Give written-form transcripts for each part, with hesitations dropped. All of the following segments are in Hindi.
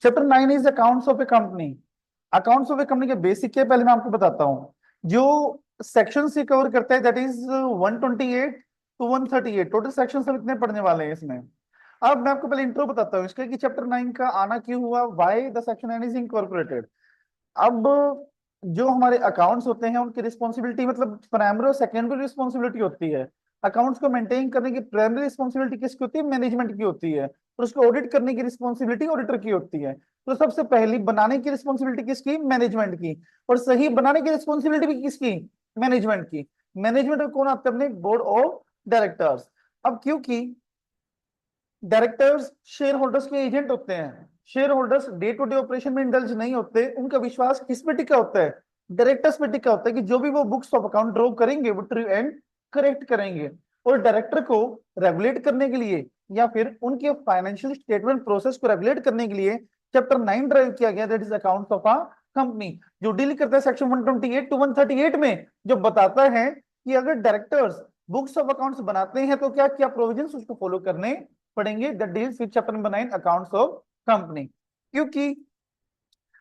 Chapter 9 is accounts of A company. Accounts of A company के बेसिक क्या है, पहले मैं आपको बताता हूँ। जो सेक्शन से कवर करता है that is 128 to 138, total section सब इतने पढ़ने वाले हैं इसमें। अब मैं आपको पहले इंट्रो बताता हूँ इसका कि चैप्टर 9 का आना क्यों हुआ, why the section 9 is incorporated. अब जो हमारे अकाउंट्स होते हैं उनकी रिस्पॉन्सिबिलिटी मतलब प्राइमरी और सेकेंडरी रिस्पॉन्सिबिलिटी होती है। अकाउंट्स को मेंटेन करने की प्राइमरी रिस्पॉन्सिबिलिटी किसकी होती है, मैनेजमेंट की होती है। और उसको ऑडिट करने की रिस्पॉन्सिबिलिटी ऑडिटर की होती है। तो सबसे पहली बनाने की रिस्पॉन्सिबिलिटी किसकी, मैनेजमेंट की। और सही बनाने की रिस्पॉन्सिबिलिटी भी किसकी, मैनेजमेंट की। मैनेजमेंट में कौन आते हैं, अपने बोर्ड ऑफ डायरेक्टर्स। अब क्योंकि डायरेक्टर्स शेयर होल्डर्स के एजेंट होते हैं, share holders day to day operation में इंडल्ज नहीं होते, उनका विश्वास किस पे टिका होता है, डायरेक्टर्स पे टिका होता है कि जो भी वो बुक्स ऑफ अकाउंट ड्रॉ करेंगे वो ट्रू एंड करेक्ट करेंगे। और डायरेक्टर को रेगुलेट करने के लिए या फिर उनके फाइनेंशियल स्टेटमेंट प्रोसेस को रेगुलेट करने के लिए चैप्टर 9 ड्राइव किया गया, that is accounts of a company. जो डील करता है सेक्शन 128 टू 138 में, जो बताता है कि अगर डायरेक्टर्स बुक्स ऑफ अकाउंट्स बनाते हैं तो क्या क्या प्रोविजंस उसको फॉलो करने पढ़ेंगे। The deals with chapter number 9 accounts of company. क्योंकि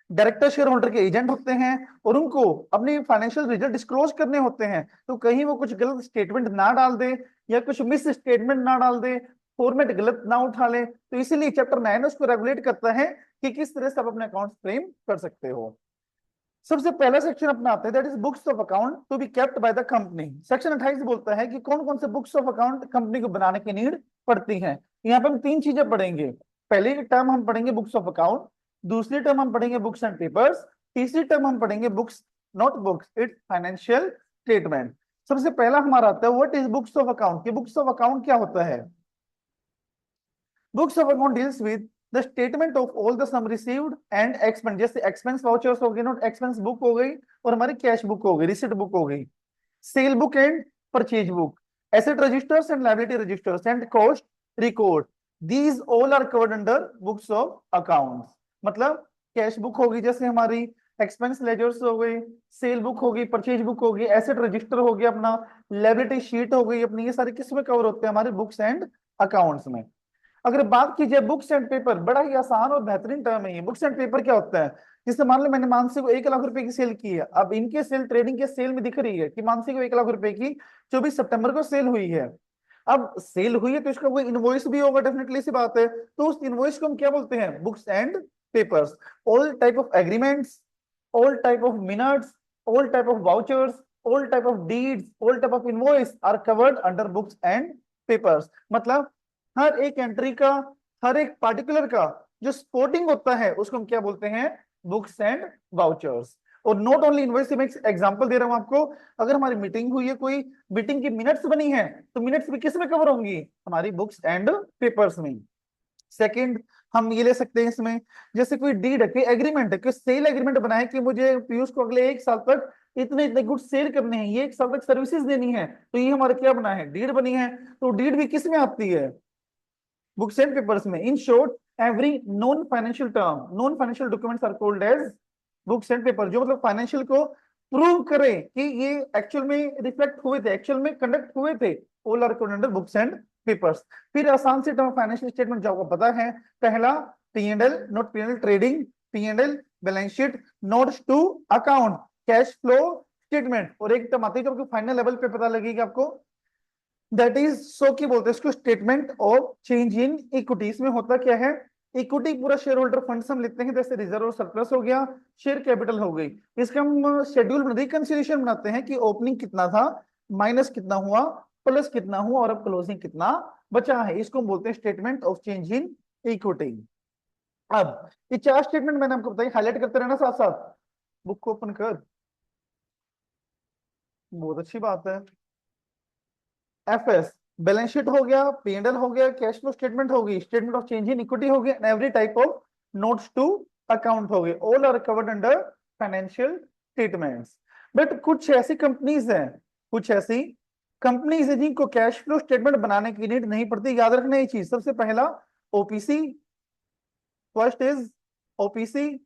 डायरेक्टर शेयर होल्डर के एजेंट होते हैं और उनको अपनी फाइनेंशियल रिजल्ट डिस्क्लोज करने होते हैं, तो कहीं वो कुछ गलत स्टेटमेंट ना डाल दे या कुछ मिस स्टेटमेंट ना डाल दे, फॉर्मेट गलत ना उठा ले। तो इसीलिए चैप्टर 9 उसको रेगुलेट करता है कि किस तरह से आप अपने अकाउंट फ्रेम कर सकते हो। सबसे पहला सेक्शन अपना आता है that is books of account to be kept by the company. Section 28 बोलता है कि कौन कौन से बुक्स ऑफ अकाउंट कंपनी को बनाने की नीड पड़ती है। यहाँ पे हम तीन चीजें पढ़ेंगे। पहली टर्म हम पढ़ेंगे बुक्स ऑफ अकाउंट, दूसरी टर्म हम पढ़ेंगे बुक्स एंड पेपर्स, तीसरी टर्म हम पढ़ेंगे books note books it's financial statement. सबसे पहला हमारा आता है what is books of account, कि बुक्स ऑफ अकाउंट क्या होता है। Books of account deals with the statement of all the sum received and expense, जैसे एक्सपेंस वाउचर्स हो गए, नोट एक्सपेंस बुक हो गई, और हमारी कैश बुक हो गई, रिसिप्ट बुक हो गई, sale book and purchase book, asset registers and liability registers and cost record, these all are covered under books of accounts. मतलब कैश बुक होगी जैसे हमारी, एक्सपेंस लेजर्स हो गई, सेल बुक होगी, परचेज बुक होगी, एसेट रजिस्टर हो गया अपना, लायबिलिटी शीट हो गई अपनी, ये सारे किस में कवर होते हैं, हमारे बुक्स एंड अकाउंट्स में। अगर बात की जाए बुक्स एंड पेपर, बड़ा ही आसान और बेहतरीन टर्म है ये। बुक्स एंड पेपर क्या होता है, जैसे मान लो मैंने मानसी को 1 लाख रुपए की सेल की है, अब इनके सेल ट्रेडिंग के सेल में दिख रही है कि मानसी को 1 लाख रुपए की 24 सितंबर को सेल हुई है। अब सेल हुई है तो इसका कोई इनवॉइस भी होगा, डेफिनेटली सी बात है। तो उस इनवॉइस को हम क्या बोलते हैं, books and papers. All type of agreements, all type of minutes, all type of vouchers, all type of deeds, all type of invoice are covered under books and papers। मतलब हर एक एंट्री का, हर एक पार्टिकुलर का जो स्पोर्टिंग होता है उसको हम क्या बोलते हैं, बुक्स एंड वाउचर्स। और नॉट ओनली इनवॉइस, मैं एग्जांपल दे रहा हूं आपको। अगर हमारी मीटिंग हुई है, कोई मीटिंग की मिनट्स बनी है, तो मिनट्स भी किस में कवर होंगी, हमारी बुक्स एंड पेपर्स में। सेकंड हम ये ले सकते हैं इसमें, जैसे कोई डीड है, कोई एग्रीमेंट है, कोई सेल एग्रीमेंट बना है कि मुझे पीयूष को अगले 1 साल तक इतने इतने गुड्स सेल करने हैं, ये 1 साल तक सर्विसेज देनी है, तो ये हमारा क्या बना है, डीड बनी है। तो डीड भी किस में आती है, बुक्स एंड पेपर्स में। In short every non financial term, non financial documents are called as books and paper, जो मतलब फाइनेंशियल को प्रूव करे कि ये एक्चुअल में रिफ्लेक्ट हुए थे, एक्चुअल में कंडक्ट हुए थे, all are called under books and papers. फिर आसान से टर्म फाइनेंशियल स्टेटमेंट जो आपको पता है, पहला P and L, note P and L trading, P and L balance sheet, notes to account, cash flow statement, और एक टर्म आती है जो आपको फाइनल लेवल पे पता लगेगी आपको, दैट इज सो की बोलते हैं इसको, statement of change in equity. इसमें होता क्या है, इक्विटी पूरा शेयर होल्डर फंड्स हम लेते हैं, जैसे रिजर्व और सरप्लस हो गया, शेयर कैपिटल हो गई, इसका हम शेड्यूल रिकंसिलिएशन बनाते हैं कि ओपनिंग कितना था, माइनस कितना हुआ, प्लस कितना हुआ, और अब क्लोजिंग कितना बचा है, इसको हम बोलते हैं statement of change in equity. अब ये 4 स्टेटमेंट मैंने आपको बताई, हाईलाइट करते रहना साथ साथ, बुक को ओपन कर, बहुत अच्छी बात है। एफएस बैलेंस शीट हो गया, पीएनएल हो गया, कैश फ्लो स्टेटमेंट होगी, statement of change in equity हो गया, every type of notes to account हो गए, all are covered under financial statements. But कुछ ऐसी कंपनीज हैं, कुछ ऐसी कंपनीज है जिनको कैश फ्लो स्टेटमेंट बनाने की नीड नहीं पड़ती। याद रखना ये चीज, सबसे पहला OPC, first is OPC,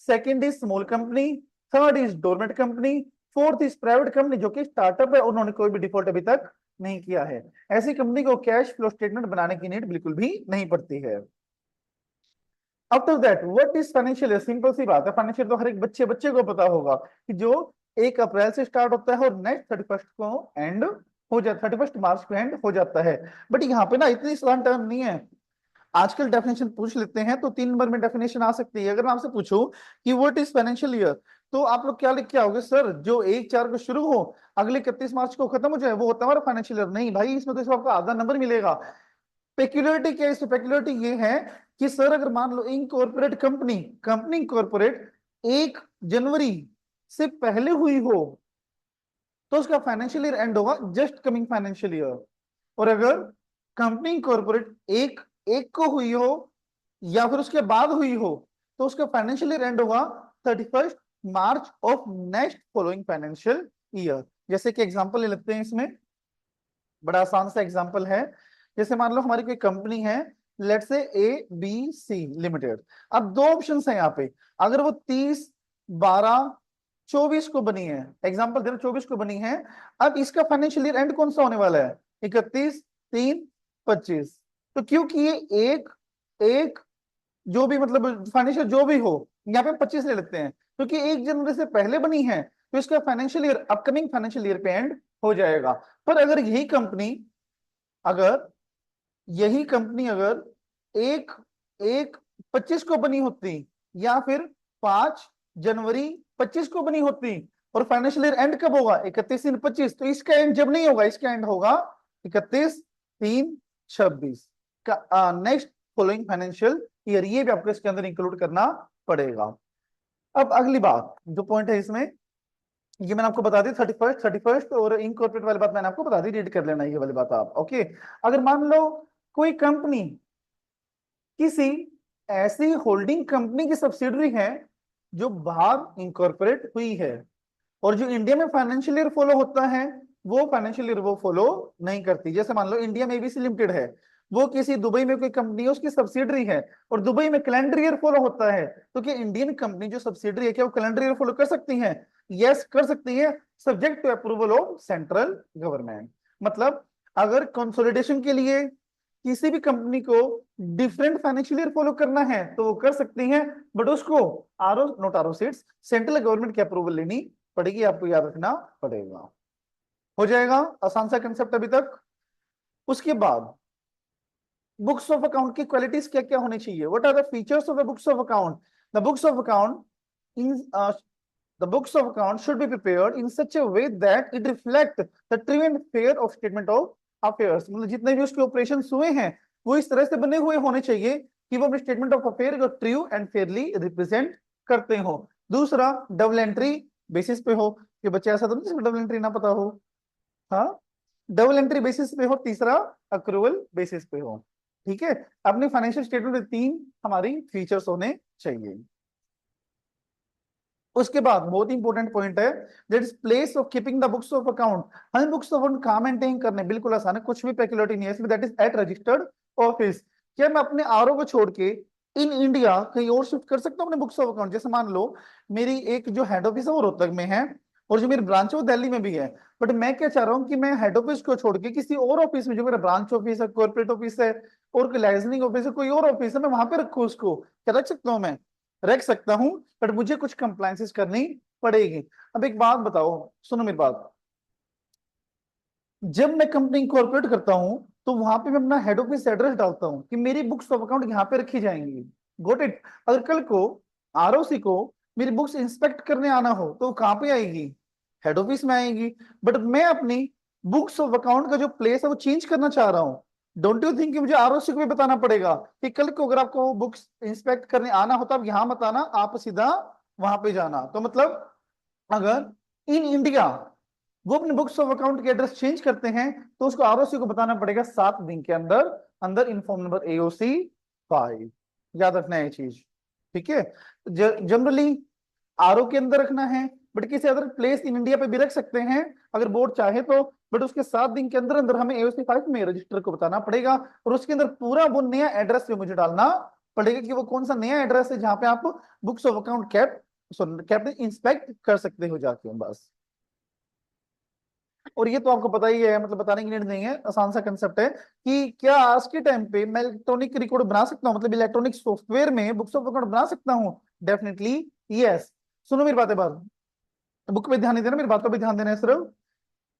second is small company, third is doormat company, fourth is private company जो कि स्टार्टअप है, उन्होंने कोई भी डिफॉल्ट अभी तक नहीं किया है। ऐसी कंपनी को कैश फ्लो स्टेटमेंट बनाने की नीड बिल्कुल भी नहीं पड़ती है। After that what is financial year, simple सी बात है, फाइनेंशियल तो हर एक बच्चे बच्चे को पता होगा कि जो 1 अप्रैल से स्टार्ट होता है और नेक्स्ट 31st को एंड हो जाता, 31st मार्च को एंड हो जाता है। बट यहाँ पे ना इतनी आसान टर्म नहीं है, आजकल डेफिनेशन पूछ लेते हैं तो 3 नंबर में डेफिनेशन आ सकती है। अगर मैं आपसे पूछूं कि व्हाट इज फाइनेंशियल ईयर, तो आप लोग क्या लिख के आओगे, सर जो 1/4 को शुरू हो अगले 31 मार्च को खत्म हो जाए वो होता है हमारा फाइनेंशियल ईयर। नहीं भाई, इसमें तो इसमें आपको आधा नंबर मिलेगा। पेक्युलरिटी क्या है इसमें, पेक्युलरिटी ये है कि सर अगर मान लो इनकॉर्पोरेट कंपनी, कंपनी इनकॉर्पोरेट 1 जनवरी से पहले हुई हो तो उसका फाइनेंशियल ईयर एंड होगा जस्ट कमिंग फाइनेंशियल ईयर। और अगर कंपनी इनकॉर्पोरेट एक एक को हुई हो या फिर उसके बाद हुई हो तो उसका फाइनेंशियल ईयर एंड होगा 31st March of next following financial year. जैसे कि एग्जांपल ले लेते हैं, इसमें बड़ा आसान सा एग्जांपल है। जैसे मान लो हमारी कोई कंपनी है, लेट्स से ABC लिमिटेड। अब दो ऑप्शंस हैं यहाँ पे, अगर वो 30/12/24 को बनी है, एग्जांपल दे रहा 24 को बनी है, अब इसका फाइनेंशियल ईयर एंड कौन सा होने वाला है, 31/3/25। तो क्योंकि ये एक एक जो भी मतलब फाइनेंशियल जो भी हो, यहाँ पे 25 ले लेते हैं, क्योंकि 1 जनवरी से पहले बनी है तो इसका financial year upcoming financial year पे एंड हो जाएगा। पर अगर अगर यही कंपनी अगर एक एक 25 को बनी होती या फिर 5 जनवरी 25 को बनी होती और फाइनेंशियल ईयर एंड कब होगा, 31/3/25, तो इसका एंड जब नहीं होगा, इसका एंड होगा 31/3/26 का नेक्स्ट फॉलोइंग फाइनेंशियल ईयर। ये भी आपको इसके अंदर इंक्लूड करना पड़ेगा। अब अगली बात जो पॉइंट है इसमें, ये मैंने आपको बता दी 31st और इनकॉर्पोरेट वाली बात मैंने आपको बता दी, रीड कर लेना ये वाली बात आप, ओके। अगर मान लो कोई कंपनी किसी ऐसी होल्डिंग कंपनी की सब्सिडरी है जो बाहर इनकॉर्पोरेट हुई है और जो इंडिया में फाइनेंशियल ईयर फॉलो होता है वो फाइनेंशियल ईयर वो फॉलो नहीं करती। जैसे मान लो इंडिया में ABC लिमिटेड है, वो किसी दुबई में कोई कंपनी है उसकी सब्सिडरी है और दुबई में कैलेंडर ईयर फॉलो होता है, तो क्या इंडियन कंपनी जो सब्सिडरी है क्या वो कैलेंडर ईयर फॉलो कर सकती है? यस कर सकती है, subject to approval of central government. मतलब अगर कंसोलिडेशन के लिए किसी भी कंपनी को डिफरेंट फाइनेंशियल ईयर फॉलो करना है तो वो कर सकती है, बट उसको RO not RO seats central government की अप्रूवल लेनी पड़ेगी, आपको याद रखना पड़ेगा। हो जाएगा आसान सा कंसेप्ट अभी तक। उसके बाद बुक्स ऑफ अकाउंट की क्वालिटीज क्या क्या होनी चाहिए, what are the features of the books of account. The books of account in the books of account should be prepared in such a way that it reflect the true and fair of statement of affairs। मतलब जितने भी उसके ऑपरेशन हुए हैं वो इस तरह से बने हुए होने चाहिए कि वो अपने स्टेटमेंट ऑफ अफेयर को ट्रू एंड फेयरली रिप्रेजेंट करते हो। दूसरा डबल एंट्री बेसिस पे हो, कि बच्चे ऐसा तो नहीं डबल एंट्री ना पता हो, हाँ डबल एंट्री बेसिस पे हो। तीसरा अक्रूवल बेसिस पे हो। ठीक है, अपने फाइनेंशियल स्टेटमेंट में 3 हमारी फीचर्स होने चाहिए। उसके बाद बहुत इंपॉर्टेंट पॉइंट है, that is place of keeping the books of account. हमें बुक्स ऑफ अकाउंट कहां मेंटेन करने, बिल्कुल आसान है, कुछ भी पेक्युलिटी नहीं है इसमें, that is at registered office. क्या मैं अपने आरओ को छोड़ के इन इंडिया कहीं और शिफ्ट कर सकता हूँ अपने बुक्स ऑफ अकाउंट? जैसे मान लो मेरी एक जो हेड ऑफिस है वो रोहतक में है और जो मेरी ब्रांच है वो दिल्ली में भी है, बट मैं क्या चाह रहा हूँ कि मैं हेड ऑफिस को छोड़ के किसी और ऑफिस में, जो मेरा ब्रांच ऑफिस है, कॉर्पोरेट ऑफिस है और लाइसेंसिंग ऑफिस है, कोई और ऑफिस है, मैं वहां पे रखूँ उसको, क्या रख सकता हूँ मैं? रख सकता हूँ, बट मुझे कुछ कंप्लायंसेस करनी पड़ेगी। अब एक बात बताओ, सुनो मेरी बात, जब मैं कंपनी इंकॉर्पोरेट करता हूं तो वहां पे मैं अपना हेड ऑफिस एड्रेस डालता हूं कि मेरी बुक्स ऑफ अकाउंट यहाँ पे रखी जाएंगी। Got it. अगर कल को आरओसी को मेरी बुक्स इंस्पेक्ट करने आना हो तो कहाँ पे आएगी? हेड ऑफिस में आएगी। बट मैं अपनी बुक्स ऑफ अकाउंट का जो प्लेस है वो चेंज करना चाह रहा हूँ, डोंट यू थिंक कि मुझे आरओसी को भी बताना पड़ेगा कि कल को अगर आपको बुक्स इंस्पेक्ट करने आना हो तो आप यहाँ मत आना, आप सीधा वहां पे जाना। तो मतलब अगर इन इंडिया वो अपने बुक्स ऑफ अकाउंट के एड्रेस चेंज करते हैं तो उसको आरओसी को बताना पड़ेगा 7 दिन के अंदर अंदर इनफॉर्म नंबर AOC 5। याद रखना है ये चीज, ठीक है। जनरली आरओ के अंदर रखना है, बट किसी अदर प्लेस इन इंडिया पे भी रख सकते हैं अगर बोर्ड चाहे तो, बट उसके 7 दिन के अंदर अंदर हमें AOC 5 में रजिस्टर को बताना पड़ेगा और उसके अंदर पूरा वो नया एड्रेस पे मुझे डालना पड़ेगा कि वो कौन सा नया एड्रेस है जहां पे आप books of account kept inspect कर सकते हो जाके। बस और ये तो आपको पता ही है, मतलब बताने की नीड नहीं है, आसान सा कंसेप्ट है कि क्या आज के टाइम पे मैं इलेक्ट्रॉनिक रिकॉर्ड बना सकता हूँ, मतलब इलेक्ट्रॉनिक सॉफ्टवेयर में बुक्स ऑफ अकाउंट बना सकता हूँ? Definitely yes. सुनो मेरी बातें, बात बुक पे ध्यान नहीं देना, मेरी बातों पे ध्यान देना है सिर्फ।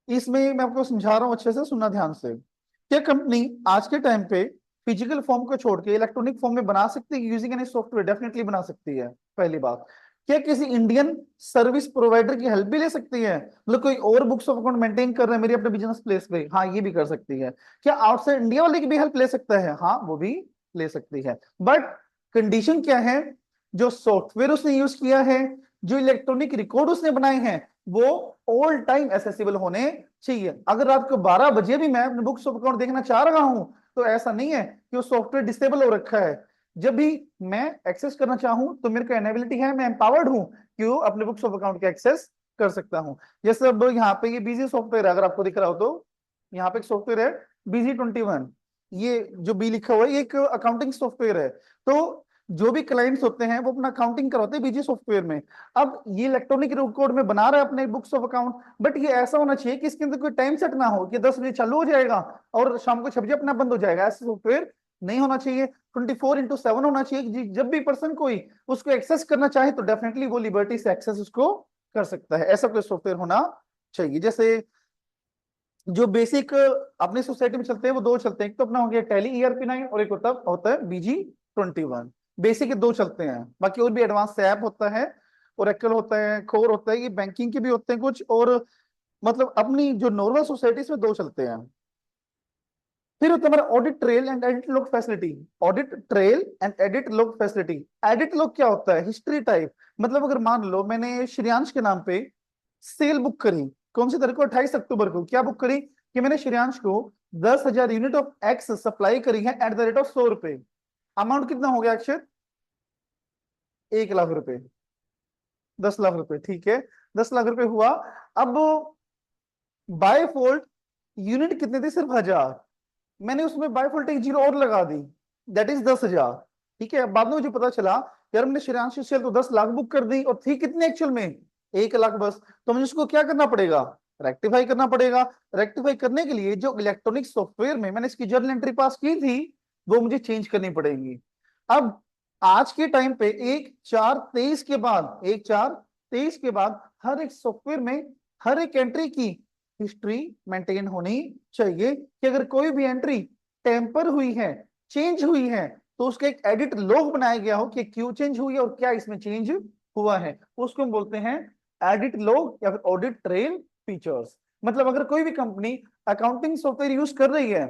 इसमें मैं आपको समझा रहा हूँ, अच्छे से सुनना ध्यान से। क्या कंपनी आज के टाइम पे फिजिकल फॉर्म को छोड़ के इलेक्ट्रॉनिक फॉर्म में बना सकती है यूजिंग एनी सॉफ्टवेयर? डेफिनेटली बना सकती है, पहली बात। क्या किसी इंडियन सर्विस प्रोवाइडर की हेल्प भी ले सकती है, मतलब कोई और बुक्स ऑफ अकाउंट मेंटेन कर रहे हैं मेरी अपने बिजनेस प्लेस पे? हाँ, ये भी कर सकती है। क्या आउटसाइड इंडिया वाले की भी हेल्प ले सकता है? हाँ, वो भी ले सकती है। बट कंडीशन क्या है? जो सॉफ्टवेयर उसने यूज किया है, जो इलेक्ट्रॉनिक रिकॉर्ड उसने बनाए हैं, वो ऑल टाइम एसेसिबल होने चाहिए। अगर रात को 12 बजे भी मैं अपने बुक्स ऑफ अकाउंट देखना चाह रहा हूं, तो ऐसा नहीं है कि वो सॉफ्टवेयर डिसेबल हो रखा है। जब भी मैं एक्सेस करना चाहूं तो मेरे को एनेबिलिटी है, मैं एम्पावर्ड हूं कि वो अपने बुक्स ऑफ अकाउंट के एक्सेस कर सकता हूं। जैसे अब यहाँ पे ये बिजी सॉफ्टवेयर है, अगर आपको दिख रहा हो तो यहाँ पे एक सॉफ्टवेयर है BG21। ये जो बी लिखा हुआ है, ये एक अकाउंटिंग सॉफ्टवेयर है। तो जो भी क्लाइंट्स होते हैं वो अपना अकाउंटिंग करवाते हैं बीजी सॉफ्टवेयर में। अब ये इलेक्ट्रॉनिक रिकॉर्ड में बना रहा है अपने बुक्स ऑफ अकाउंट, बट ये ऐसा होना चाहिए कि इसके अंदर कोई टाइम सेट ना हो कि 10 बजे चालू हो जाएगा और शाम को 6 बजे अपना बंद हो जाएगा। ऐसा सॉफ्टवेयर नहीं होना चाहिए। 24/7 होना चाहिए कि जब भी पर्सन कोई उसको एक्सेस करना चाहे तो डेफिनेटली वो लिबर्टी से एक्सेस उसको कर सकता है। ऐसा कोई सॉफ्टवेयर होना चाहिए। जैसे जो बेसिक अपनी सोसाइटी में चलते हैं वो दो चलते हैं, एक तो अपना हो गया टैली ERP9 और एक होता होता है BG21। बेसिक ये दो चलते हैं, बाकी और भी एडवांस ऐप होता है, ओरेकल होता है, कोर होता है, ये बैंकिंग के भी होते हैं कुछ, और मतलब अपनी जो नॉर्मल सोसाइटीज में दो चलते हैं। फिर होता है हमारा audit trail and edit log facility. Audit trail and edit log facility. Edit log क्या होता है? History type. मतलब अगर मान लो मैंने श्रेयांश के नाम पे सेल बुक करी, कौन सी तारीख को? 28 अक्टूबर को। क्या बुक करी? कि मैंने श्रेयांश को 10,000 यूनिट ऑफ एक्स सप्लाई करी है एट द रेट ऑफ 100 रुपए। अमाउंट कितना हो गया अक्षर? 1 लाख रुपए। 10 लाख रुपए, ठीक है। 10 लाख रुपए हुआ। अब बाय फॉल्ट यूनिट कितने थे? सिर्फ 1,000। मैंने उसमें बाय फॉल्ट एक जीरो और लगा दी, दैट इज 10,000। ठीक है। बाद में मुझे पता चला यार हमने श्रेयांश की सेल तो 10 लाख बुक कर दी और थी कितने एक्चुअल में? 1 लाख बस। तो मुझे उसको क्या करना पड़ेगा? रेक्टिफाई करना पड़ेगा। रेक्टिफाई करने के लिए जो इलेक्ट्रॉनिक सॉफ्टवेयर में मैंने इसकी जर्नल एंट्री पास की थी वो मुझे चेंज करनी पड़ेगी। अब आज के टाइम पे 1/4/23 के बाद, 1/4/23 के बाद हर एक सॉफ्टवेयर में हर एक एंट्री की हिस्ट्री मेंटेन होनी चाहिए कि अगर कोई भी एंट्री टेम्पर हुई है, चेंज हुई है, तो उसका एक एडिट लॉग बनाया गया हो कि क्यों चेंज हुई है और क्या इसमें चेंज हुआ है। उसको हम बोलते हैं एडिट लॉग या फिर ऑडिट ट्रेल फीचर्स। मतलब अगर कोई भी कंपनी अकाउंटिंग सॉफ्टवेयर यूज कर रही है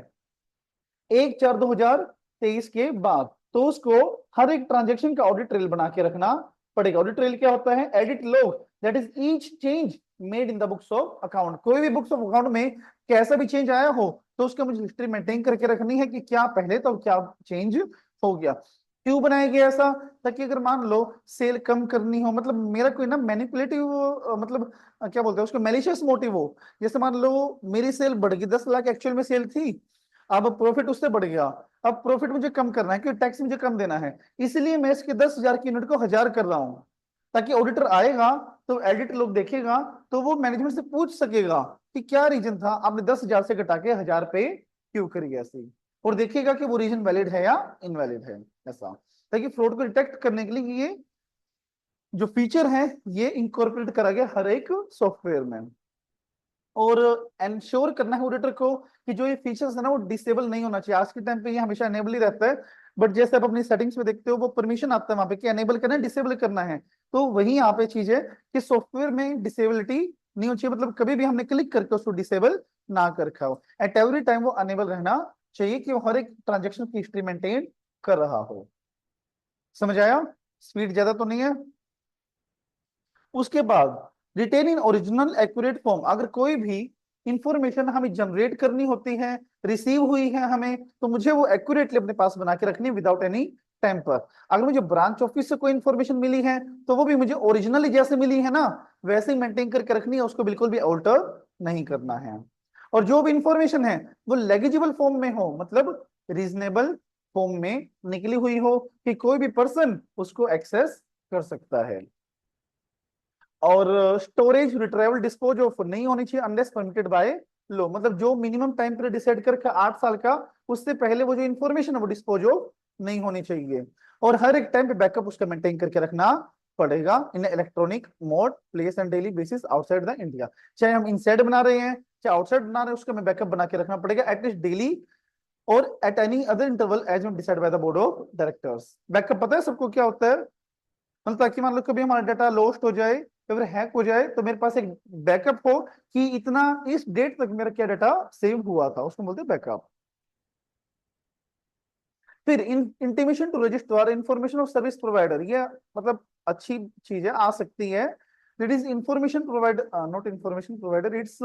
1/4/2023 के बाद, तो उसको हर एक ट्रांजेक्शन का ऑडिट ट्रेल बना के रखना पड़ेगा। ऑडिट ट्रेल क्या होता है? Edit log, that is each change made in the books of account. कोई भी बुक्स ऑफ अकाउंट में कैसा भी चेंज आया हो तो उसका मुझे हिस्ट्री मेंटेन करके रखनी है कि क्या पहले तो क्या चेंज हो गया। क्यों बनाया गया ऐसा? ताकि अगर मान लो सेल कम करनी हो, मतलब मेरा कोई ना मैनिपुलेटिव, मतलब क्या बोलते हैं उसको, मैलिशियस मोटिव हो। जैसे मान लो मेरी सेल बढ़ गई, 10 लाख एक्चुअल में सेल थी, अब प्रॉफिट उससे बढ़ गया। अब प्रॉफिट मुझे कम करना है क्योंकि टैक्स मुझे कम देना है, इसलिए मैं इसके 10,000 की यूनिट को 1,000 कर रहा हूं, ताकि ऑडिटर आएगा तो एडिट लोग देखेगा तो वो मैनेजमेंट से पूछ सकेगा कि क्या रीजन था आपने 10,000 से घटा के 1,000 पे क्यों करी ऐसी, और देखेगा कि वो रीजन वैलिड है या इनवैलिड है। ऐसा ताकि फ्रॉड को डिटेक्ट करने के लिए ये जो फीचर है ये इंकॉर्पोरेट करा गया हर एक सॉफ्टवेयर में। और एंश्योर करना है ऑडिटर को कि जो ये फीचर्स है ना वो डिसेबल नहीं होना चाहिए। आज के टाइम पे ये हमेशा एनेबल ही रहता है, बट जैसे आप अपनी सेटिंग्स में देखते हो वो परमिशन आता है वहां पे कि एनेबल करना है, डिसेबल करना है। तो वही यहाँ पे चीज है कि सॉफ्टवेयर में डिसेबिलिटी नहीं होनी चाहिए, मतलब कभी भी हमने क्लिक करके उसको डिसेबल ना कर रखा हो। एट एवरी टाइम वो अनेबल रहना चाहिए कि वो हर एक ट्रांजेक्शन की हिस्ट्री मेंटेन कर रहा हो। समझ आया? स्पीड ज्यादा तो नहीं है। उसके बाद written in original accurate form. अगर कोई भी इंफॉर्मेशन हमें जनरेट करनी होती है, रिसीव हुई है हमें, तो मुझे वो एक्यूरेटली अपने पास बना के रखनी विदाउट एनी टेम्पर। अगर मुझे ब्रांच ऑफिस से कोई इंफॉर्मेशन मिली है तो वो भी मुझे ओरिजिनली जैसे मिली है ना वैसे ही मेंटेन करके रखनी है, उसको बिल्कुल भी अल्टर नहीं करना है। और जो भी इंफॉर्मेशन है वो लेगिजिबल फॉर्म में हो, मतलब रीजनेबल फॉर्म में निकली हुई हो कि कोई भी पर्सन उसको एक्सेस कर सकता है। और स्टोरेज रिट्रीवल डिस्पोज ऑफ नहीं होनी चाहिए अनलेस परमिटेड बाय लो, मतलब जो मिनिमम टाइम पीरियड डिसाइड करके 8 साल का, उससे पहले वो जो इन्फॉर्मेशन है वो डिस्पोज ऑफ नहीं होनी चाहिए। और हर एक टाइम पे बैकअप उसका मेंटेन करके रखना पड़ेगा इन electronic mode place and daily basis outside the India. चाहे हम इनसाइड बना रहे हैं चाहे आउटसाइड बना रहे हैं, उसका हमें बैकअप बना के रखना पड़ेगा एटलीस्ट डेली और at any other interval as decided by the board of directors. Backup पता है सबको क्या होता है? मतलब ताकि मान लो कभी हमारा डाटा लॉस्ट हो जाए या फिर हैक हो जाए तो मेरे पास एक बैकअप हो कि इतना इस डेट तक मेरा क्या डाटा सेव हुआ था, उसको बोलते हैं बैकअप। फिर intimation to registrar information of service provider, ये मतलब अच्छी चीज है, आ सकती है। It is information provider, not information provider, it's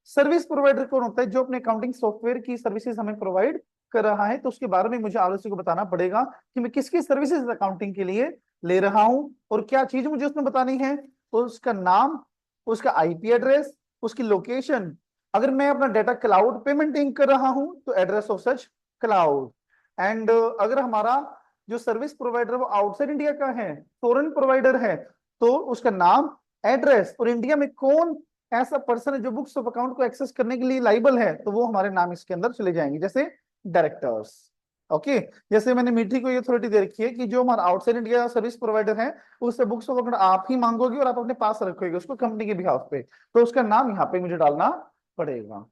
service provider कौन होता है? जो अपने अकाउंटिंग सॉफ्टवेयर की सर्विसेज हमें प्रोवाइड कर रहा है, तो उसके बारे में मुझे आरओसी को बताना पड़ेगा कि मैं किसकी सर्विसेज अकाउंटिंग के लिए ले रहा हूं और क्या चीज मुझे उसमें बतानी है। तो उसका नाम, उसका आईपी एड्रेस, उसकी लोकेशन। अगर मैं अपना डाटा क्लाउड पे मेंटेन कर रहा हूं तो address of such cloud. And अगर हमारा जो सर्विस प्रोवाइडर वो आउटसाइड इंडिया का है, फॉरेन प्रोवाइडर है, तो उसका नाम, एड्रेस और इंडिया में कौन ऐसा पर्सन है जो बुक्स ऑफ अकाउंट को एक्सेस करने के लिए लाइबल है, तो वो हमारे नाम इसके अंदर चले जाएंगे, जैसे डायरेक्टर्स। ओके, जैसे मैंने मीठी को ये अथॉरिटी दे रखी है कि जो हमारा आउटसाइड इंडिया सर्विस प्रोवाइडर है उससे बुक्स ऑफ अकाउंट आप ही मांगोगे और आप अपने पास रखोगे उसको कंपनी के बिहाफ पे, तो उसका नाम यहाँ पे मुझे डालना पड़ेगा।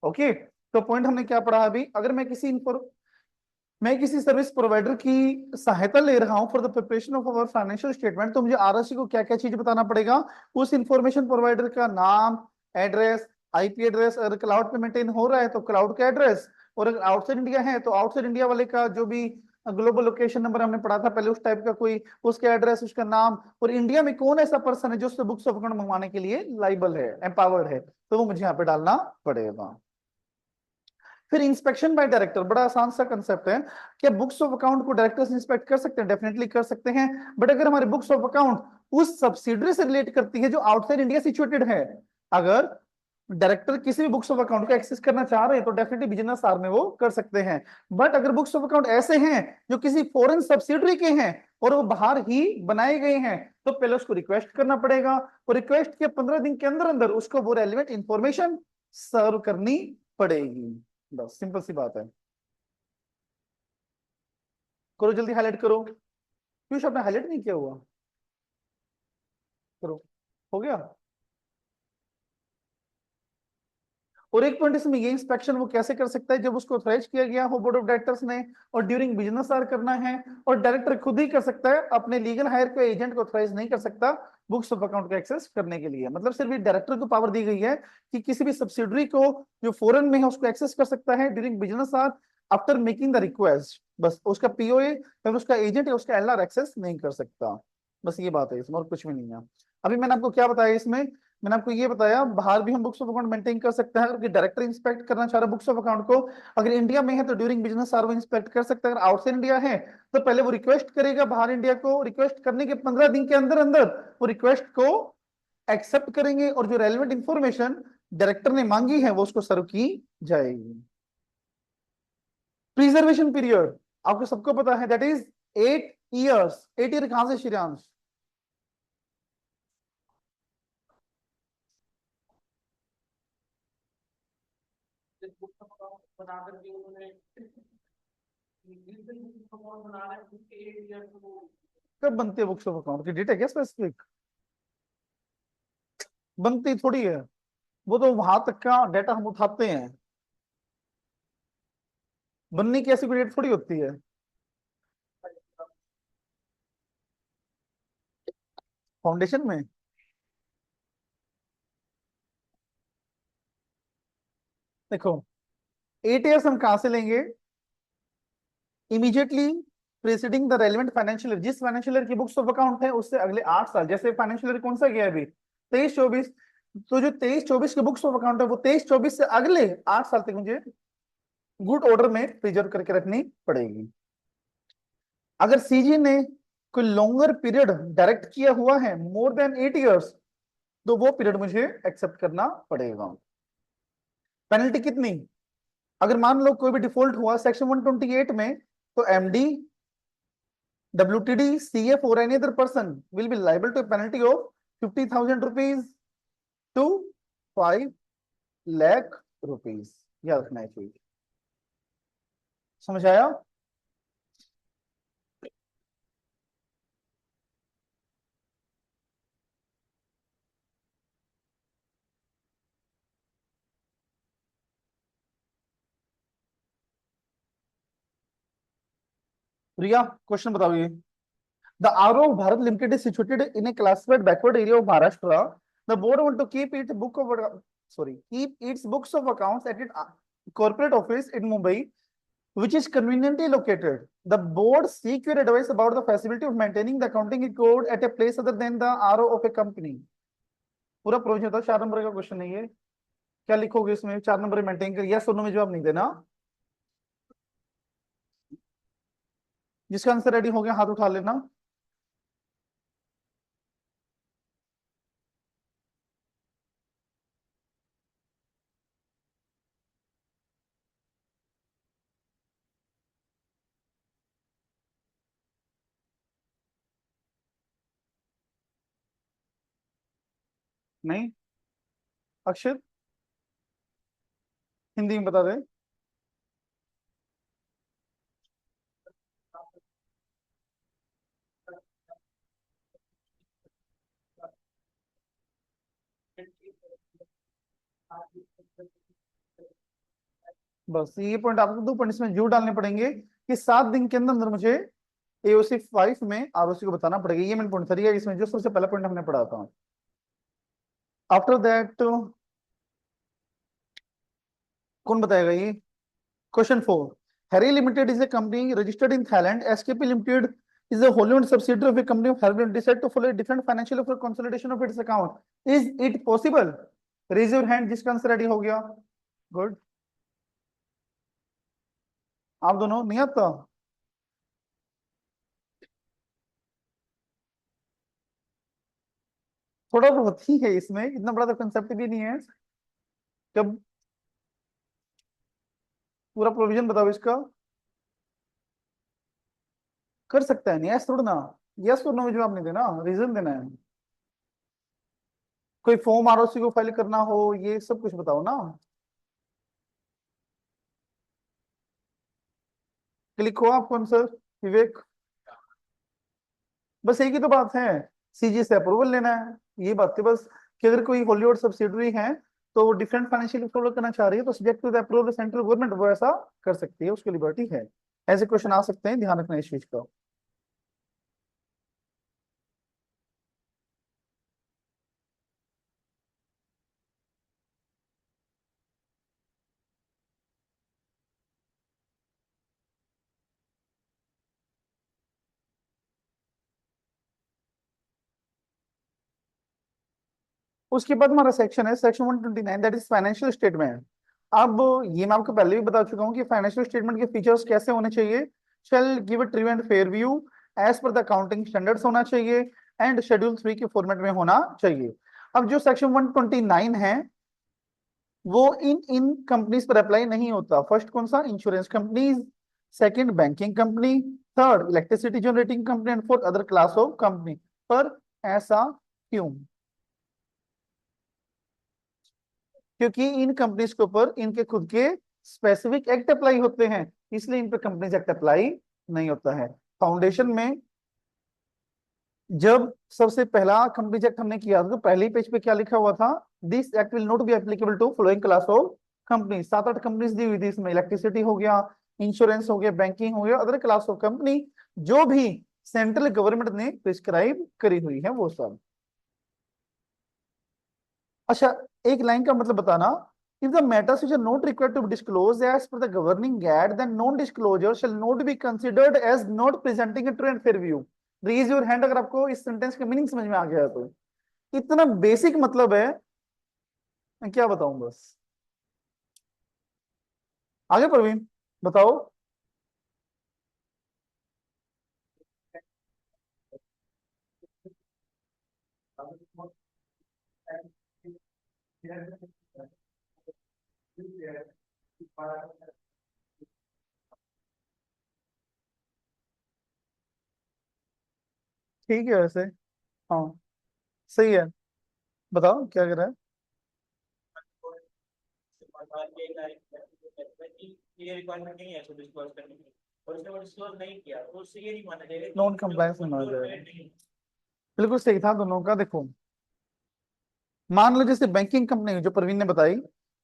ओके, तो पॉइंट हमने क्या पढ़ा अभी? अगर मैं किसी सर्विस प्रोवाइडर की सहायता ले रहा हूं for the preparation of our financial statement, तो मुझे आरएससी को क्या क्या चीज बताना पड़ेगा? उस इंफॉर्मेशन प्रोवाइडर का नाम, एड्रेस, आईपी एड्रेस, अगर क्लाउड पे मेंटेन हो रहा है तो क्लाउड का एड्रेस, और अगर आउटसाइड इंडिया है तो आउटसाइड इंडिया वाले का जो भी ग्लोबल लोकेशन नंबर हमने पढ़ा था पहले, उस टाइप का कोई, उसका एड्रेस, उसका नाम, और इंडिया में कौन ऐसा पर्सन है जो उससे बुक्स ऑफ अकाउंट मंगवाने के लिए लाइबल है, एम्पावर्ड है, तो वो मुझे यहाँ पे डालना पड़ेगा। फिर इंस्पेक्शन बाय डायरेक्टर, बड़ा आसान सा कंसेप्ट है। क्या बुक्स ऑफ अकाउंट को डायरेक्टर्स इंस्पेक्ट कर सकते हैं? डेफिनेटली कर सकते हैं, बट अगर हमारे बुक्स ऑफ अकाउंट उस सब्सिडरी से रिलेट करती है जो आउटसाइड इंडिया सिचुएटेड है, अगर डायरेक्टर किसी भी बुक्स ऑफ अकाउंट को एक्सेस करना चाह रहे हैं तो डेफिनेटली बिजनेस आर में वो कर सकते हैं। बट अगर बुक्स ऑफ अकाउंट ऐसे हैं जो किसी फॉरेन सब्सिडरी के हैं और वो बाहर ही बनाए गए हैं, तो पहले उसको रिक्वेस्ट करना पड़ेगा और रिक्वेस्ट के 15 दिन के अंदर अंदर उसको वो रेलिवेंट इंफॉर्मेशन सर्व करनी पड़ेगी। बस सिंपल सी बात है। करो जल्दी, हाईलाइट करो। पीयूष आपने हाईलाइट नहीं किया हुआ, करो। हो गया। और एक पॉइंट इसमें ये, इंस्पेक्शन वो कैसे कर सकता है? जब उसको ऑथराइज किया गया हो बोर्ड ऑफ डायरेक्टर्स ने और ड्यूरिंग बिजनेस आवर करना है, और डायरेक्टर खुद ही कर सकता है, अपने लीगल हायर के एजेंट को ऑथराइज नहीं कर सकता बुक्स ऑफ अकाउंट का एक्सेस करने के लिए। मतलब सिर्फ डायरेक्टर को पावर दी गई है कि किसी भी सब्सिडरी को जो फॉरेन में है उसको एक्सेस कर सकता है during business hour after making the request. बस उसका पीओए या उसका एजेंट या उसका एलआर एक्सेस नहीं कर सकता। बस ये बात है इसमें, और कुछ भी नहीं है। अभी मैंने आपको क्या बताया इसमें? मैंने आपको ये बताया बाहर भी हम बुक्स ऑफ अकाउंट मेंटेन कर सकते हैं, अगर डायरेक्टर इंस्पेक्ट करना चाह रहा है बुक्स ऑफ अकाउंट को, अगर इंडिया में है तो ड्यूरिंग बिजनेस आवर वो इंस्पेक्ट कर सकता है, अगर आउटसाइड इंडिया है तो पहले वो रिक्वेस्ट करेगा बाहर इंडिया को, रिक्वेस्ट करने के 15 दिन के अंदर अंदर वो रिक्वेस्ट को एक्सेप्ट करेंगे और जो रेलिवेंट इंफॉर्मेशन डायरेक्टर ने मांगी है वो उसको सर्व की जाएगी। प्रिजर्वेशन पीरियड आपको सबको पता है, दैट इज 8 ईयर्स। 8 ईयर कहां से श्रेयांश? कब बनती है बुक्स ऑफ अकाउंट की डेट है क्या स्पेसिफिक? बनती थोड़ी है, वो तो वहां तक का डाटा हम उठाते हैं, बनने की ऐसी कोई डेट थोड़ी होती है। फाउंडेशन में देखो, 8 ईयर्स हम कहां से लेंगे? Immediately preceding the relevant financial year, जिस फाइनेंशियल ईयर की बुक्स ऑफ अकाउंट है उससे अगले 8 साल, जैसे फाइनेंशियल ईयर कौन सा गया अभी? 23-24, तो जो 23-24 के बुक्स ऑफ अकाउंट है वो 23-24 से अगले 8 साल तक मुझे गुड ऑर्डर में प्रिजर्व करके रखनी पड़ेगी। अगर सीजी ने कोई लॉन्गर पीरियड डायरेक्ट किया हुआ है मोर देन 8 ईयर्स, तो वो पीरियड मुझे एक्सेप्ट करना पड़ेगा। पेनल्टी कितनी? अगर मान लो कोई भी डिफॉल्ट हुआ सेक्शन 128 में, तो MD, WTD, CF or any other person will be liable to a penalty of 50,000 rupees to 5 lakh rupees, याद रखना है चीज। समझ आया? प्रिया, क्वेश्चन बताओ ये। The R of Bharat limited is situated in a classified backward area of Maharashtra. The board want to keep it book of sorry keep its books of accounts at it corporate office in Mumbai, which is conveniently located. The board seek your advice about the feasibility of maintaining the accounting code at a place other than the RO of a company. पूरा प्रोविजन था, 4 नंबर का क्वेश्चन नहीं है। क्या लिखोगे इसमें? 4 नंबर मेंटेन कर, यस और नो में जवाब नहीं देना। जिसका आंसर रेडी हो गया हाथ उठा लेना। नहीं, अक्षर हिंदी में बता दे। बस ये पॉइंट आपको 2 पॉइंट इसमें जरूर डालने पड़ेंगे कि 7 दिन के अंदर अंदर मुझे एओसी 5 में आरओसी को बताना पड़ेगा। ये मेन पॉइंट था इसमें, जो सबसे पहला पॉइंट हमने पढ़ा था। आफ्टर दैट कौन बताएगा ये? Question 4. Harry Limited is a company registered in Thailand. SKP Limited is a wholly owned subsidiary of a company of Harry Limited decided to follow a different financial for consolidation of its account. Is it possible? Raise your hand जिसका आंसर रेडी हो गया। गुड। आप दोनों नहीं आता? थोड़ा बहुत ही है इसमें, इतना बड़ा तो कंसेप्ट भी नहीं है। जब पूरा प्रोविजन बताओ इसका। कर सकता है नहीं, यस थोड़ा ना। यस और नो में जवाब नहीं देना, रीजन देना है। कोई फॉर्म आरओसी को फाइल करना हो, ये सब कुछ बताओ ना। क्लिक हो आपको आंसर, विवेक। बस एक ही तो बात है, सीजी से अप्रूवल लेना है, ये बात है बस। कि अगर कोई होली और सब्सिडरी है तो वो डिफरेंट फाइनेंशियल फॉलो करना चाह रही है तो subject to the approval central government, वो ऐसा कर सकती है, उसकी लिबर्टी है। ऐसे क्वेश्चन आ सकते हैं, ध्यान रखना इस चीज का। उसके बाद हमारा सेक्शन है section 129, that is financial statement. अब ये मैं आपको पहले भी बता चुका हूँ कि फाइनेंशियल स्टेटमेंट के फीचर्स कैसे होने चाहिए। Shall give a true and fair view as per the accounting standards होना चाहिए एंड शेड्यूल 3 के फॉर्मेट में होना चाहिए। अब जो सेक्शन 129 है वो इन इन कंपनीज पर अप्लाई नहीं होता। फर्स्ट कौन सा? Insurance companies, second banking company, third electricity generating company and fourth other class of company. पर ऐसा क्यों? क्योंकि इन कंपनीज के ऊपर इनके खुद के स्पेसिफिक एक्ट अप्लाई होते हैं, इसलिए इन पर कंपनीज एक्ट अप्लाई नहीं होता है। फाउंडेशन में जब सबसे पहला कंपनीज एक्ट हमने किया था तो पहले ही पेज पे क्या लिखा हुआ था? This act will not be applicable to following class of company. 7-8 companies दी हुई थी इसमें, इलेक्ट्रिसिटी हो गया, इंश्योरेंस हो गया, बैंकिंग हो गया, अदर क्लास ऑफ कंपनी जो भी सेंट्रल गवर्नमेंट ने प्रिस्क्राइब करी हुई है वो सब। अच्छा, एक लाइन का मतलब बताना। If the matters which are not required to be disclosed as per the governing act, then non-disclosure shall not be considered as not presenting a true and fair view. Raise your hand अगर आपको इस सेंटेंस का मीनिंग समझ में आ गया तो। इतना बेसिक मतलब है, मैं क्या बताऊं बस। आगे प्रवीण बताओ। ठीक है वैसे। हाँ, सही है। बताओ क्या कर रहा है। ये रिक्वायरमेंट नहीं है इसको डिस्क्लोज करने की, और उसने वो डिस्क्लोज नहीं किया तो उससे ये नहीं माना जाएगा नॉन कि जो कंप्लायंस में माना कंट्रोल जाएगा। में नहीं। बिल्कुल सही था दोनों का। देखो, मान लो जैसे बैंकिंग कंपनी जो प्रवीण ने बताई,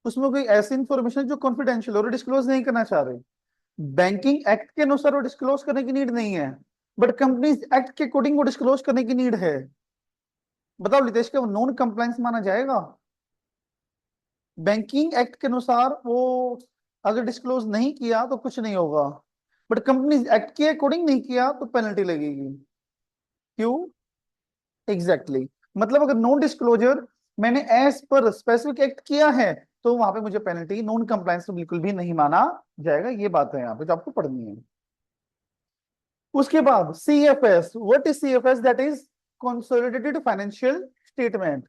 उसमें कोई ऐसी इंफॉर्मेशन जो कॉन्फिडेंशियल और डिस्क्लोज नहीं करना चाह रहे, बैंकिंग एक्ट के अनुसार वो डिस्क्लोज करने की नीड नहीं है, बट कंपनीज एक्ट के अकॉर्डिंग वो डिस्क्लोज करने की नीड है। बताओ लितेश, क्या वो नॉन कंप्लायंस माना जाएगा? बैंकिंग एक्ट के अनुसार वो अगर डिस्क्लोज नहीं किया तो कुछ नहीं होगा, बट कंपनीज एक्ट के अकॉर्डिंग नहीं किया तो पेनल्टी लगेगी। क्यों? Exactly exactly. मतलब अगर नॉन डिस्क्लोजर मैंने एज पर स्पेसिफिक एक्ट किया है, तो वहां पे मुझे पेनल्टी, नॉन कंप्लायंस तो बिल्कुल भी नहीं माना जाएगा। ये बात है यहाँ पे जो आपको पढ़नी है। उसके बाद CFS, what is CFS? That is consolidated financial statement.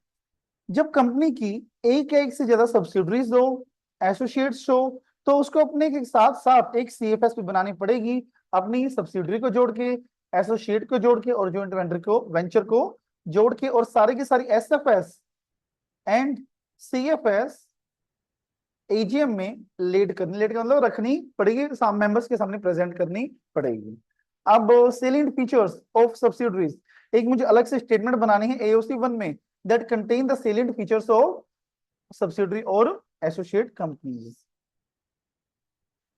जब कंपनी की एक या एक से ज्यादा सब्सिडरीज हो, एसोसिएट्स हो, तो उसको अपने के साथ साथ एक CFS भी बनानी पड़ेगी, अपनी सब्सिडरी को जोड़ के, एसोसिएट को जोड़ के और जॉइंट वेंचर को जोड़ के, और सारी की सारी SFS एंड CFS AGM में लेट का मतलब रखनी पड़ेगी, मेंबर्स के सामने प्रेजेंट करनी पड़ेगी। अब सेलिएंट फीचर्स ऑफ सब्सिडरीज, एक मुझे अलग से स्टेटमेंट बनानी है AOC 1 में, that contain the salient features of subsidiary और associate companies.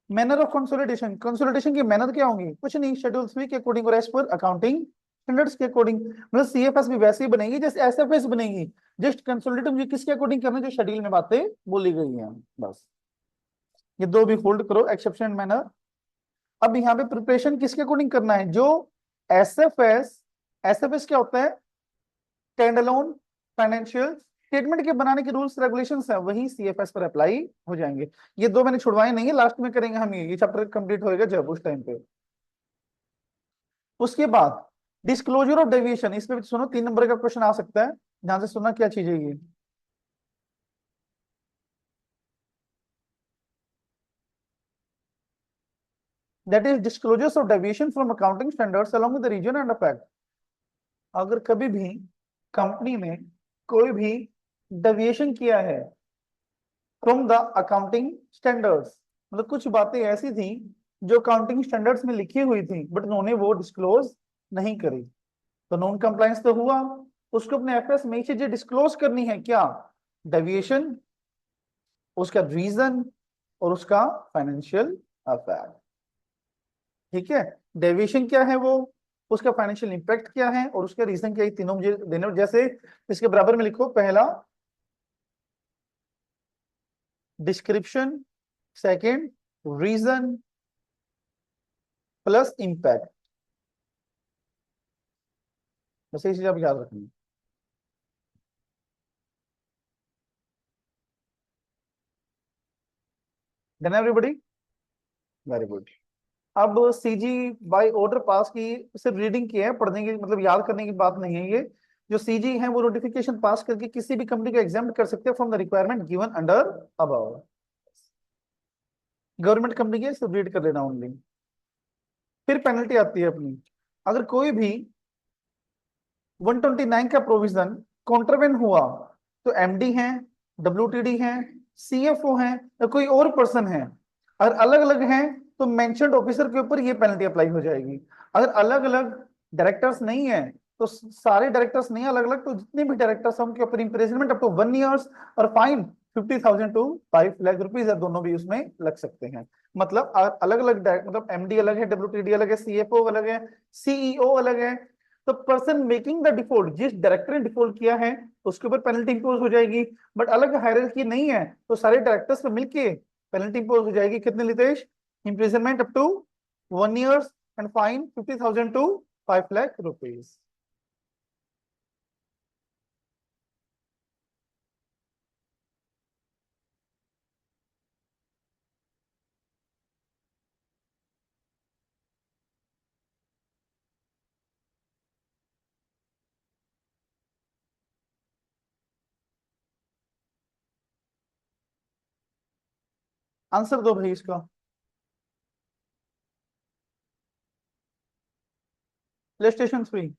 Manner of consolidation, consolidation की मैनर क्या होंगी? कुछ नहीं, शेड्यूल 3 के अकॉर्डिंग और एज पर अकाउंटिंग स्टैंडर्ड्स के अकॉर्डिंग। मतलब CFS भी वैसे ही बनेगी जैसे SFS बनेगी, जस्ट कंसोलिडेट मुझे किसके अकॉर्डिंग करना है, जो शेड्यूल में बातें बोली गई हैं, बस। ये दो भी होल्ड करो, एक्सेप्शन मैनर। अब यहाँ पे प्रिपरेशन किसके अकॉर्डिंग करना है? जो SFS, SFS क्या होता है? स्टैंड अलोन फाइनेंशियल स्टेटमेंट के बनाने के रूल्स रेगुलेशंस है, वही CFS पर अप्लाई हो जाएंगे। ये दो मैंने छुड़वाए नहीं है, लास्ट में करेंगे हम, ये चैप्टर कंप्लीट होएगा जब उस टाइम पे। उसके बाद डिस्क्लोजर ऑफ डेविएशन, इसमें भी सुनो 3 नंबर का क्वेश्चन आ सकता है, ध्यान से सुनना क्या चीज है ये। That is disclosures of deviation from accounting standards along with the reason and fact. अगर कभी भी कंपनी ने कोई भी डेविएशन किया है फ्रॉम द अकाउंटिंग स्टैंडर्ड्स, मतलब कुछ बातें ऐसी थी जो अकाउंटिंग स्टैंडर्ड्स में लिखी हुई थी बट उन्होंने वो डिस्क्लोज नहीं करी, तो नॉन कंप्लायंस तो हुआ। उसको अपने FS में चीजें डिस्क्लोज करनी है, क्या? डेविएशन, उसका रीजन और उसका फाइनेंशियल अफेक्ट। ठीक है, डेविएशन क्या है वो, उसका फाइनेंशियल इंपैक्ट क्या है और उसका रीजन क्या है, तीनों मुझे देने। जैसे इसके बराबर में लिखो, पहला description, second reason plus impact. बस ये चीज आप याद रखनी। Done everybody? Very good. अब CG बाय ऑर्डर पास की, सिर्फ रीडिंग की है, पढ़ने की मतलब याद करने की बात नहीं है ये। जो CG है वो नोटिफिकेशन पास करके किसी भी कंपनी को एग्जाम कर सकते हैं from the requirement given under above. Government company के सिर्फ रीड कर लेना ओनली। फिर पेनल्टी आती है अपनी, अगर कोई भी 129 का प्रोविजन कॉन्ट्रावेन हुआ, तो MD है, WTD है, CFO है या कोई और पर्सन है, अगर अलग अलग हैं तो मेंशन्ड ऑफिसर के ऊपर ये पेनल्टी अप्लाई हो जाएगी। अगर अलग अलग डायरेक्टर्स नहीं है, तो सारे डायरेक्टर्स नहीं अलग अलग, तो जितने भी डायरेक्टर्स हैं उनके ऊपर इंप्रिजनमेंट अप टू 1 ईयर्स और फाइन 50,000 टू 5 लाख रुपीज है, दोनों भी उसमें लग सकते हैं। मतलब अलग अलग, मतलब MD अलग है, WTD अलग है, CFO अलग है, CEO अलग है, तो पर्सन मेकिंग द डिफॉल्ट, जिस डायरेक्टर ने डिफॉल्ट किया है उसके ऊपर पेनल्टी इंपोज हो जाएगी। बट अलग हायरार्की नहीं है, तो सारे डायरेक्टर्स पे मिलके पेनल्टी इंपोज हो जाएगी। कितने लितेश? Imprisonment up to 1 years and fine 50,000 to 5 lakh rupees. Answer दो भाई इसका। Play station 3।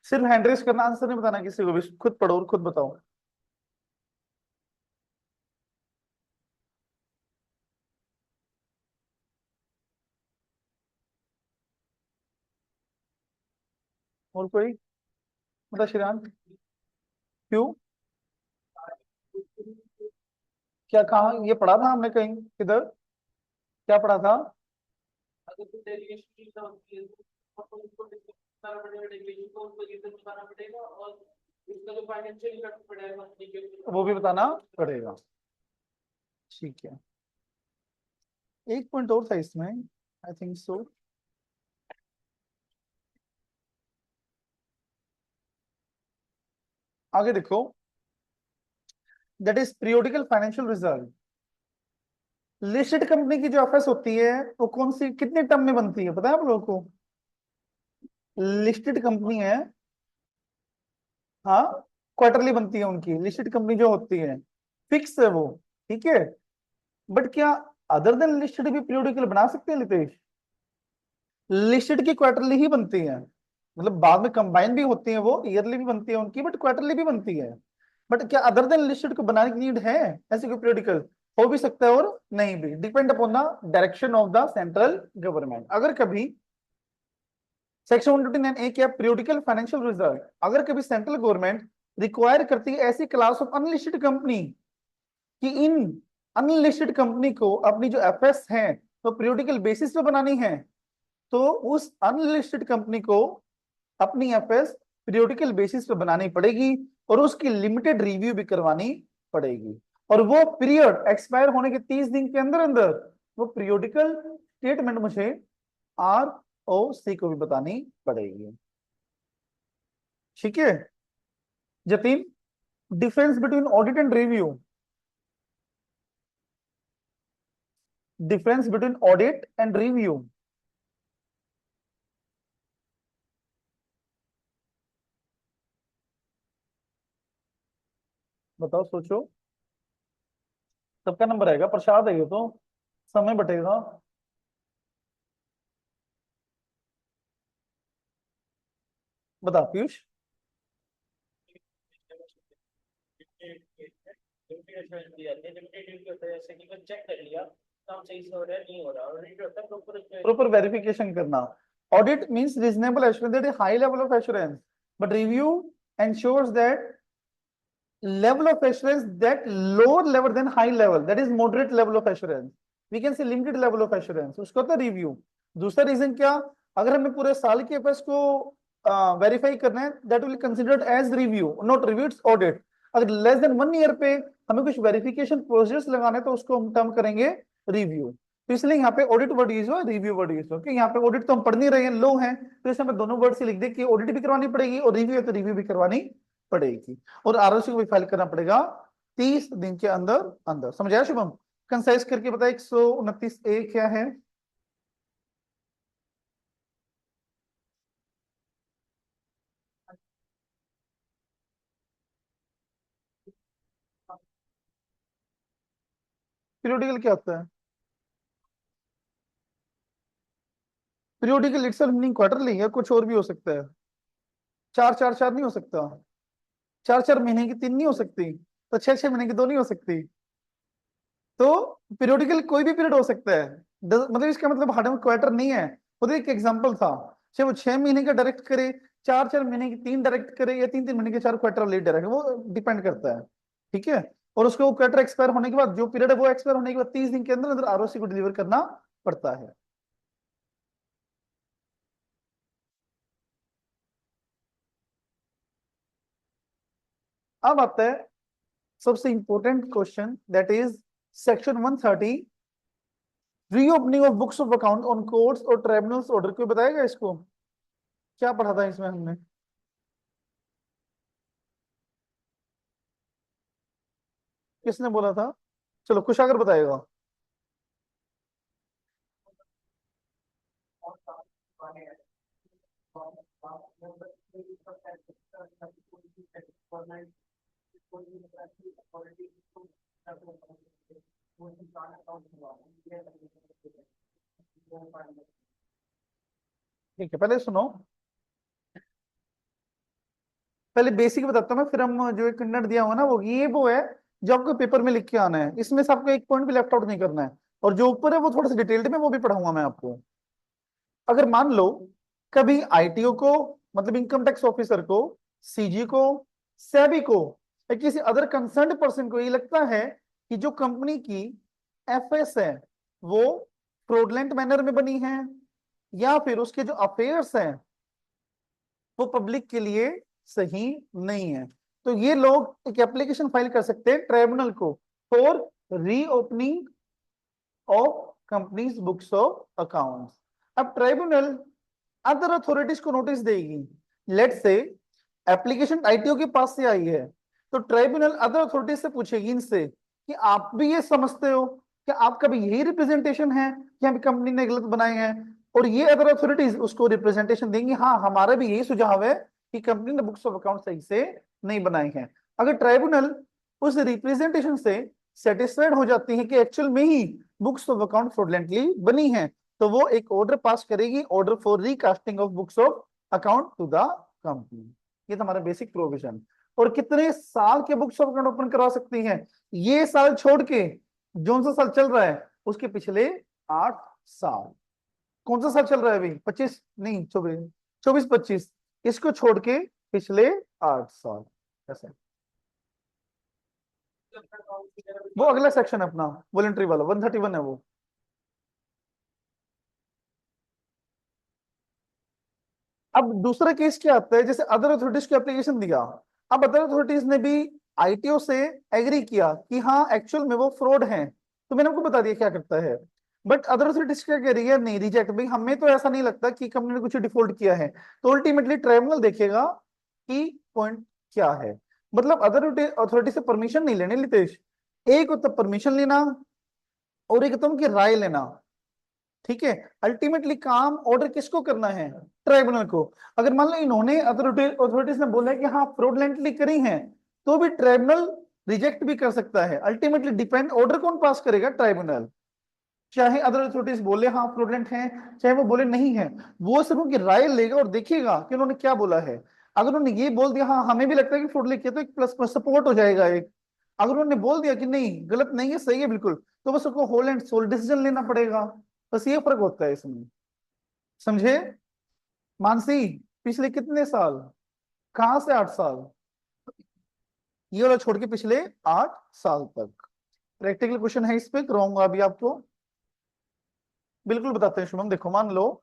सिर्फ हैंड रेस करना, आंसर नहीं बताना किसी को भी, खुद पढ़ो और खुद बताओ। और कोई? बता श्रीराम। क्यों? क्या, कहाँ ये पढ़ा था हमने कहीं, किधर? क्या पढ़ा था? अगर तो डेरिवेशन की टर्म की है तो उसको बताना पड़ेगा, डेरिवेशन को उसको रीजन बताना पड़ेगा, और उसका जो फाइनेंशियल इफेक्ट पड़ेगा वो भी बताना पड़ेगा। ठीक है, एक पॉइंट और था इसमें, आई थिंक सो। आगे देखो, that is periodical financial result. Listed company की जो एफएस होती है वो कौन सी, कितने टर्म में बनती है, पता है आप लोगों को? लिस्टेड कंपनी है, हाँ, क्वार्टरली बनती है उनकी लिस्टेड कंपनी जो होती है, फिक्स है वो। ठीक है, बट क्या अदर देन लिस्टेड भी पीरियोडिकल बना सकते हैं लितेश? लिस्टेड की क्वार्टरली ही बनती है, मतलब बाद में कंबाइन भी होती है, वो ईयरली भी बनती है उनकी, बट क्वार्टरली भी बनती है। बट क्या अदर देन लिस्टेड को बनाने की नीड है? ऐसे कोई पीरियोडिकल हो भी सकता है और नहीं भी, depend upon the direction of the central government. अगर कभी सेक्शन 129 ए क्या, पीरियोडिकल फाइनेंशियल रिजल्ट, अगर कभी सेंट्रल गवर्नमेंट रिक्वायर करती है ऐसी क्लास ऑफ अनलिस्टेड कंपनी कि इन अनलिस्टेड कंपनी को अपनी जो एफएस है तो पीरियोडिकल बेसिस पे बनानी है, तो उस अनलिस्टेड कंपनी को अपनी एफएस पीरियोडिकल बेसिस पे बनानी पड़ेगी और उसकी लिमिटेड रिव्यू भी करवानी पड़ेगी। और वो पीरियड एक्सपायर होने के 30 दिन के अंदर अंदर वो पीरियोडिकल स्टेटमेंट मुझे आर ओ सी को भी बतानी पड़ेगी। ठीक है Jatin, difference between audit and review, difference between audit and review. बताओ, सोचो। सबका नंबर आएगा, प्रसाद है ये तो, समय बटेगा। बता पीयूष। चेक कर लिया काम सही से हो रहा है नहीं हो रहा, और नहीं होता प्रॉपर प्रॉपर वेरिफिकेशन करना। Audit means reasonable assurance, that is high level of assurance, but review ensures that level of assurance that lower level than high level, that is moderate level of assurance, we can say limited level of assurance, उसको होता है रिव्यू। दूसरा रीजन क्या, अगर हमें पूरे साल के एफएस को वेरीफाई करना है, that will considered as review not review, it's audit. अगर लेस देन 1 ईयर पे हमें कुछ वेरिफिकेशन प्रोसीजर्स लगाने तो उसको हम टर्म करेंगे रिव्यू। तो इसलिए यहाँ पे ऑडिट वर्ड यूज हो, रिव्यू वर्ड यूज हो, क्योंकि यहाँ पे ऑडिट तो हम पढ़ नहीं रहे हैं, लो है, तो इसमें दोनों वर्ड से लिख दे कि ऑडिट भी करवानी पड़ेगी और रिव्यू है तो रिव्यू भी करवानी पड़ेगी। और आरओसी को भी फाइल करना पड़ेगा 30 दिन के अंदर अंदर। समझ आया शुभम? कंसाइज करके बता, 129 ए क्या है? पीरियोडिकल क्या होता है? पीरियोडिकल इटसेल्फ मीनिंग क्वार्टरली है, कुछ और भी हो सकता है। चार चार चार नहीं हो सकता, 4 4 महीने की 3 नहीं हो सकती, तो 6 6 महीने की 2 नहीं हो सकती। तो पीरियोडिकल कोई भी पीरियड हो सकता है, मतलब इसका मतलब हार्ड क्वार्टर नहीं है। खुद एक एग्जांपल था, चाहे वो 6 महीने का डायरेक्ट करे, 4 4 महीने की 3 डायरेक्ट करे, या 3 3 महीने के 4 क्वार्टर लेट डायरेक्ट, वो डिपेंड करता है। ठीक है, और उसको वो क्वार्टर एक्सपायर होने के बाद, जो पीरियड है वो एक्सपायर होने के बाद 30 दिन के अंदर अंदर आरओसी को डिलीवर करना पड़ता है। अब आता है सबसे important question, that is section 130, reopening of books of account on courts और ट्राइब्यूनल्स ऑर्डर। कोई बताएगा इसको, क्या पढ़ा था इसमें हमने? किसने बोला था? चलो कुशागर बताएगा। ठीक है, पहले सुनो। पहले बेसिक बताता हूँ मैं, फिर हम जो एक कंटेंट दिया हुआ ना वो है जो आपको पेपर में लिख के आना है, इसमें से आपको एक पॉइंट भी लेफ्ट आउट नहीं करना है। और जो ऊपर है वो थोड़ा सा डिटेल्ड में वो भी पढ़ाऊंगा मैं आपको। अगर मान लो कभी आईटीओ को, मतलब इनकम टैक्स ऑफिसर को, सीजी को, सेबी को, या किसी अदर कंसर्न्ड पर्सन को ये लगता है कि जो कंपनी की एफएस है वो फ्रॉडलेंट मैनर में बनी है, या फिर उसके जो अफेयर्स हैं वो पब्लिक के लिए सही नहीं है, तो ये लोग एक एप्लीकेशन फाइल कर सकते हैं ट्राइब्यूनल को for reopening of companies books of accounts. अब ट्राइब्यूनल अदर अथॉरिटीज को नोटिस देगी। लेट्स से एप्लीकेशन आईटीओ के पास से आई है, तो ट्राइब्यूनल अदर अथॉरिटीज से पूछेगी इनसे कि आप भी ये समझते हो कि आपका भी यही रिप्रेजेंटेशन है कि हम कंपनी ने गलत बनाए हैं, और ये अदर अथॉरिटीज उसको रिप्रेजेंटेशन देंगी हाँ हमारा भी यही सुझाव है कि कंपनी ने बुक्स ऑफ अकाउंट सही से नहीं बनाई है। अगर ट्राइब्यूनल उस रिप्रेजेंटेशन से सेटिस्फाइड हो जाती है कि एक्चुअल में ही बुक्स ऑफ अकाउंट फ्रॉडलेंटली बनी है, तो वो एक ऑर्डर पास करेगी, order for recasting of books of account to the company. ये तो हमारा बेसिक प्रोविजन। और कितने साल के बुक्स ऑफ अकाउंट ओपन करा सकती हैं, ये साल छोड़ के जो सा साल चल रहा है उसके पिछले 8 साल। कौन सा साल चल रहा है अभी, 25 नहीं 24, 24-25, इसको छोड़ के पिछले 8 साल ऐसे। वो अगला सेक्शन है अपना वॉलंटरी वाला, 131 है वो। अब दूसरा केस क्या आता है, जैसे अदर अथॉरिटीज को एप्लीकेशन दिया, अब अदर अथॉरिटीज ने भी आईटीओ से एग्री किया कि हाँ एक्चुअल में वो फ्रॉड है, तो मैंने आपको बता दिया क्या करता है। बट अदर अथॉरिटीज क्या कह रही है, नहीं रिजेक्ट, भाई हमें तो ऐसा नहीं लगता कि कंपनी ने कुछ डिफॉल्ट किया है, तो अल्टीमेटली ट्राइब्यूनल देखेगा कि पॉइंट क्या है। मतलब अदर अथॉरिटी से परमिशन नहीं लेने लितेश, एक तो परमिशन लेना और एक तो उनकी राय लेना, ठीक है। अल्टीमेटली काम ऑर्डर किसको करना है, ट्राइब्यूनल को। अगर मान लो इन्होंने अथॉरिटीज ने बोला है कि हाँ फ्रॉडलेंटली करी है, तो भी ट्राइब्यूनल रिजेक्ट भी कर सकता है। अल्टीमेटली डिपेंड ऑर्डर कौन पास करेगा, ट्राइब्यूनल। चाहे अदर अथॉरिटीज बोले हाँ फ्रॉडलेंट है, चाहे वो बोले नहीं है, वो सिर्फ उनकी राय लेगा और देखेगा कि उन्होंने क्या बोला है। अगर उन्होंने ये बोल दिया हाँ हमें भी लगता है कि फ्रॉडलेंट किया, तो एक प्लस सपोर्ट हो जाएगा एक। अगर उन्होंने बोल दिया कि नहीं गलत नहीं है सही है बिल्कुल, तो बस उसको होल एंड सोल डिसीजन लेना पड़ेगा। बस ये फर्क होता है इसमें, समझे। मानसी पिछले कितने साल, कहां से 8 साल, ये वाला छोड़ के पिछले 8 साल तक। प्रैक्टिकल क्वेश्चन है इस पे, कराऊंगा अभी आपको, बिल्कुल बताते हैं शुभम। देखो मान लो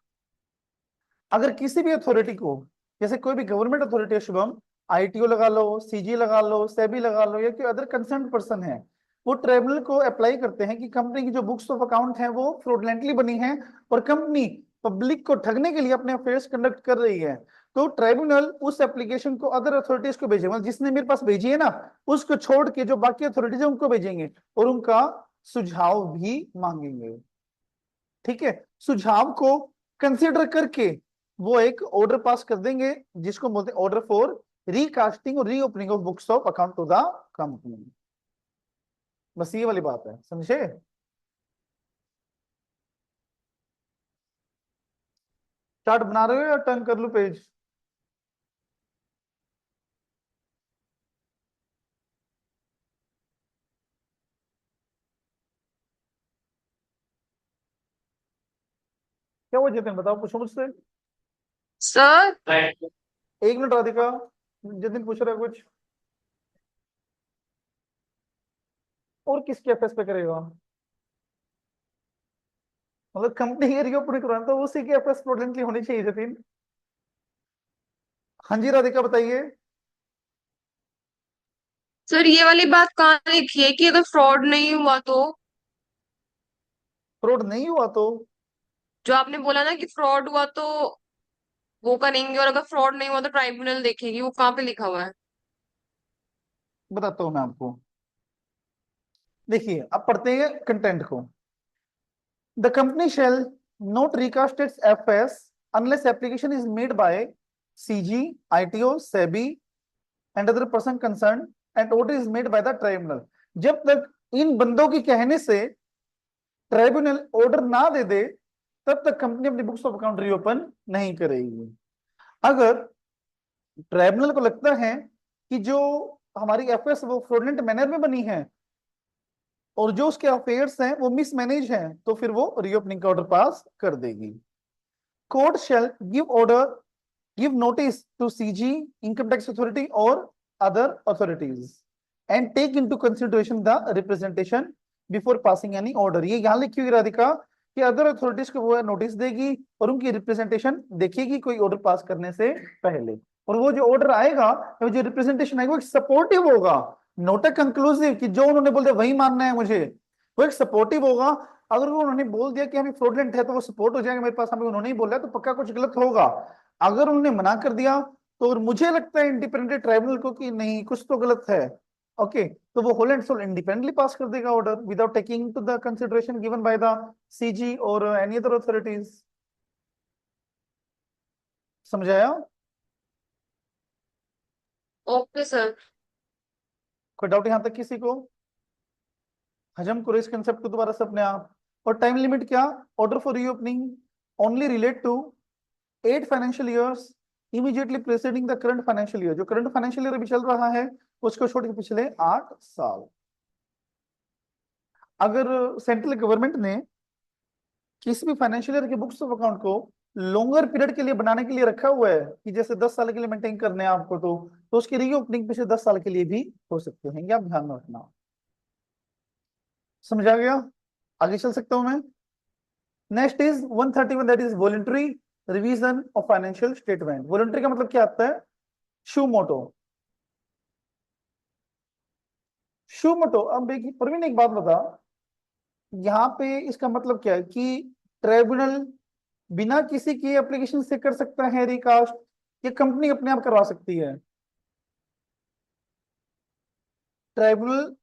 अगर किसी भी अथॉरिटी को, जैसे कोई भी गवर्नमेंट अथॉरिटी है शुभम, आईटीओ लगा लो, सीजी लगा लो, सेबी लगा लो, या कोई अदर कंसर्न पर्सन है, वो ट्राइब्यूनल को अप्लाई करते हैं कि कंपनी की जो बुक्स ऑफ अकाउंट है वो फ्रॉडलेंटली बनी है और कंपनी पब्लिक को ठगने के लिए अपने अफेयर्स कंडक्ट कर रही है, तो ट्राइब्यूनल उस एप्लीकेशन को अदर अथॉरिटीज को भेजेगा। मतलब जिसने मेरे पास भेजी है ना, उसको छोड़ के जो बाकी अथॉरिटीज है उनको भेजेंगे और उनका सुझाव भी मांगेंगे, ठीक है। सुझाव को कंसिडर करके वो एक ऑर्डर पास कर देंगे, जिसको बोलते हैं ऑर्डर फॉर रिकास्टिंग और reopening of books of account to the company. बस ये वाली बात है, समझे। चार्ट बना रहे हो या टर्न कर लूं पेज। क्या हुआ जतिन, बताओ, पूछो मुझसे। सर 1 मिनट राधिका, जतिन पूछ रहा है कुछ। और किसके एफएस पे करेगा, मतलब कंपनी की रीओपनिंग करवाना तो उसी की एफएस प्रोडेंटली होनी चाहिए जतिन। हाँ जी राधिका बताइए। सर ये वाली बात कहाँ लिखी है कि अगर फ्रॉड नहीं हुआ तो? फ्रॉड नहीं हुआ तो जो आपने बोला ना कि फ्रॉड हुआ तो वो करेंगे, और अगर फ्रॉड नहीं हुआ तो ट्राइब्यूनल देखेगी, वो कहाँ पे लिखा हुआ है? बताता हूं मैं आपको। देखिए अब पढ़ते हैं कंटेंट को। The company shall not recast its FS unless application is made by CG, ITO, SEBI and other person concerned and order is made by the tribunal। जब तक इन बंदों के कहने से ट्राइब्यूनल ऑर्डर ना दे दे तब तक कंपनी अपनी बुक्स ऑफ अकाउंट रीओपन नहीं करेगी। अगर ट्राइब्यूनल को लगता है कि जो हमारी एफएस वो फ्रॉडलेंट मैनर में बनी है और जो उसके अफेयर्स हैं वो मिसमैनेज हैं, तो फिर वो रीओपनिंग का ऑर्डर पास कर देगी। Court shell give notice to CG, income tax authority or other authorities and take into consideration the representation before passing any order। ये यहाँ लिखी हुई राधिका कि अदर अथॉरिटीज को वो नोटिस देगी और उनकी रिप्रेजेंटेशन देखेगी कोई ऑर्डर पास करने से पहले, और वो जो ऑर्डर आएगा, वो जो रिप्रेजेंटेशन आएगा वो सपोर्टिव होगा, नॉट अ कंक्लूसिव कि जो उन्होंने बोल दिया वही मानना है मुझे, वो एक सपोर्टिव होगा। अगर वो उन्होंने बोल दिया कि हमें फ्रॉडलेंट है तो वो सपोर्ट हो जाएगा मेरे पास, हमें उन्होंने ही बोला तो पक्का कुछ गलत होगा। अगर उन्होंने मना कर दिया तो और मुझे लगता है इंडिपेंडेंट ट्राइब्यूनल को कि नहीं कुछ तो गलत है, ओके, तो वो whole and sole independently pass कर देगा order without taking to the consideration given by the CG और एनी अदर अथॉरिटीज। समझाया? Okay sir. कोई डाउट यहां तक किसी को? हजम करो इस कंसेप्ट को दोबारा से अपने आप। और टाइम लिमिट क्या? Order for reopening only relate to 8 financial years immediately preceding the current financial year. जो करंट फाइनेंशियल ईयर अभी चल रहा है उसको छोड़ के पिछले 8 साल। अगर सेंट्रल गवर्नमेंट ने किसी भी फाइनेंशियल ईयर के बुक्स ऑफ अकाउंट को लॉन्गर पीरियड के लिए बनाने के लिए रखा हुआ है कि जैसे 10 साल के लिए मेंटेन करने हैं आपको, तो उसकी रीओपनिंग पिछले 10 साल के लिए भी हो सकते हैं, ये आप ध्यान में रखना। समझा गया? आगे चल सकता हूं मैं। Next is 131, that is voluntary revision of financial statement. Voluntary का मतलब क्या आता है? शू मोटो। शू मोटो। अब एक प्रवीण एक बात बता, यहाँ पे इसका मतलब क्या है कि ट्राइब्यूनल बिना किसी की एप्लीकेशन से कर सकता है रिकास्ट, ये कंपनी अपने आप करवा सकती है? ट्राइब्यूनल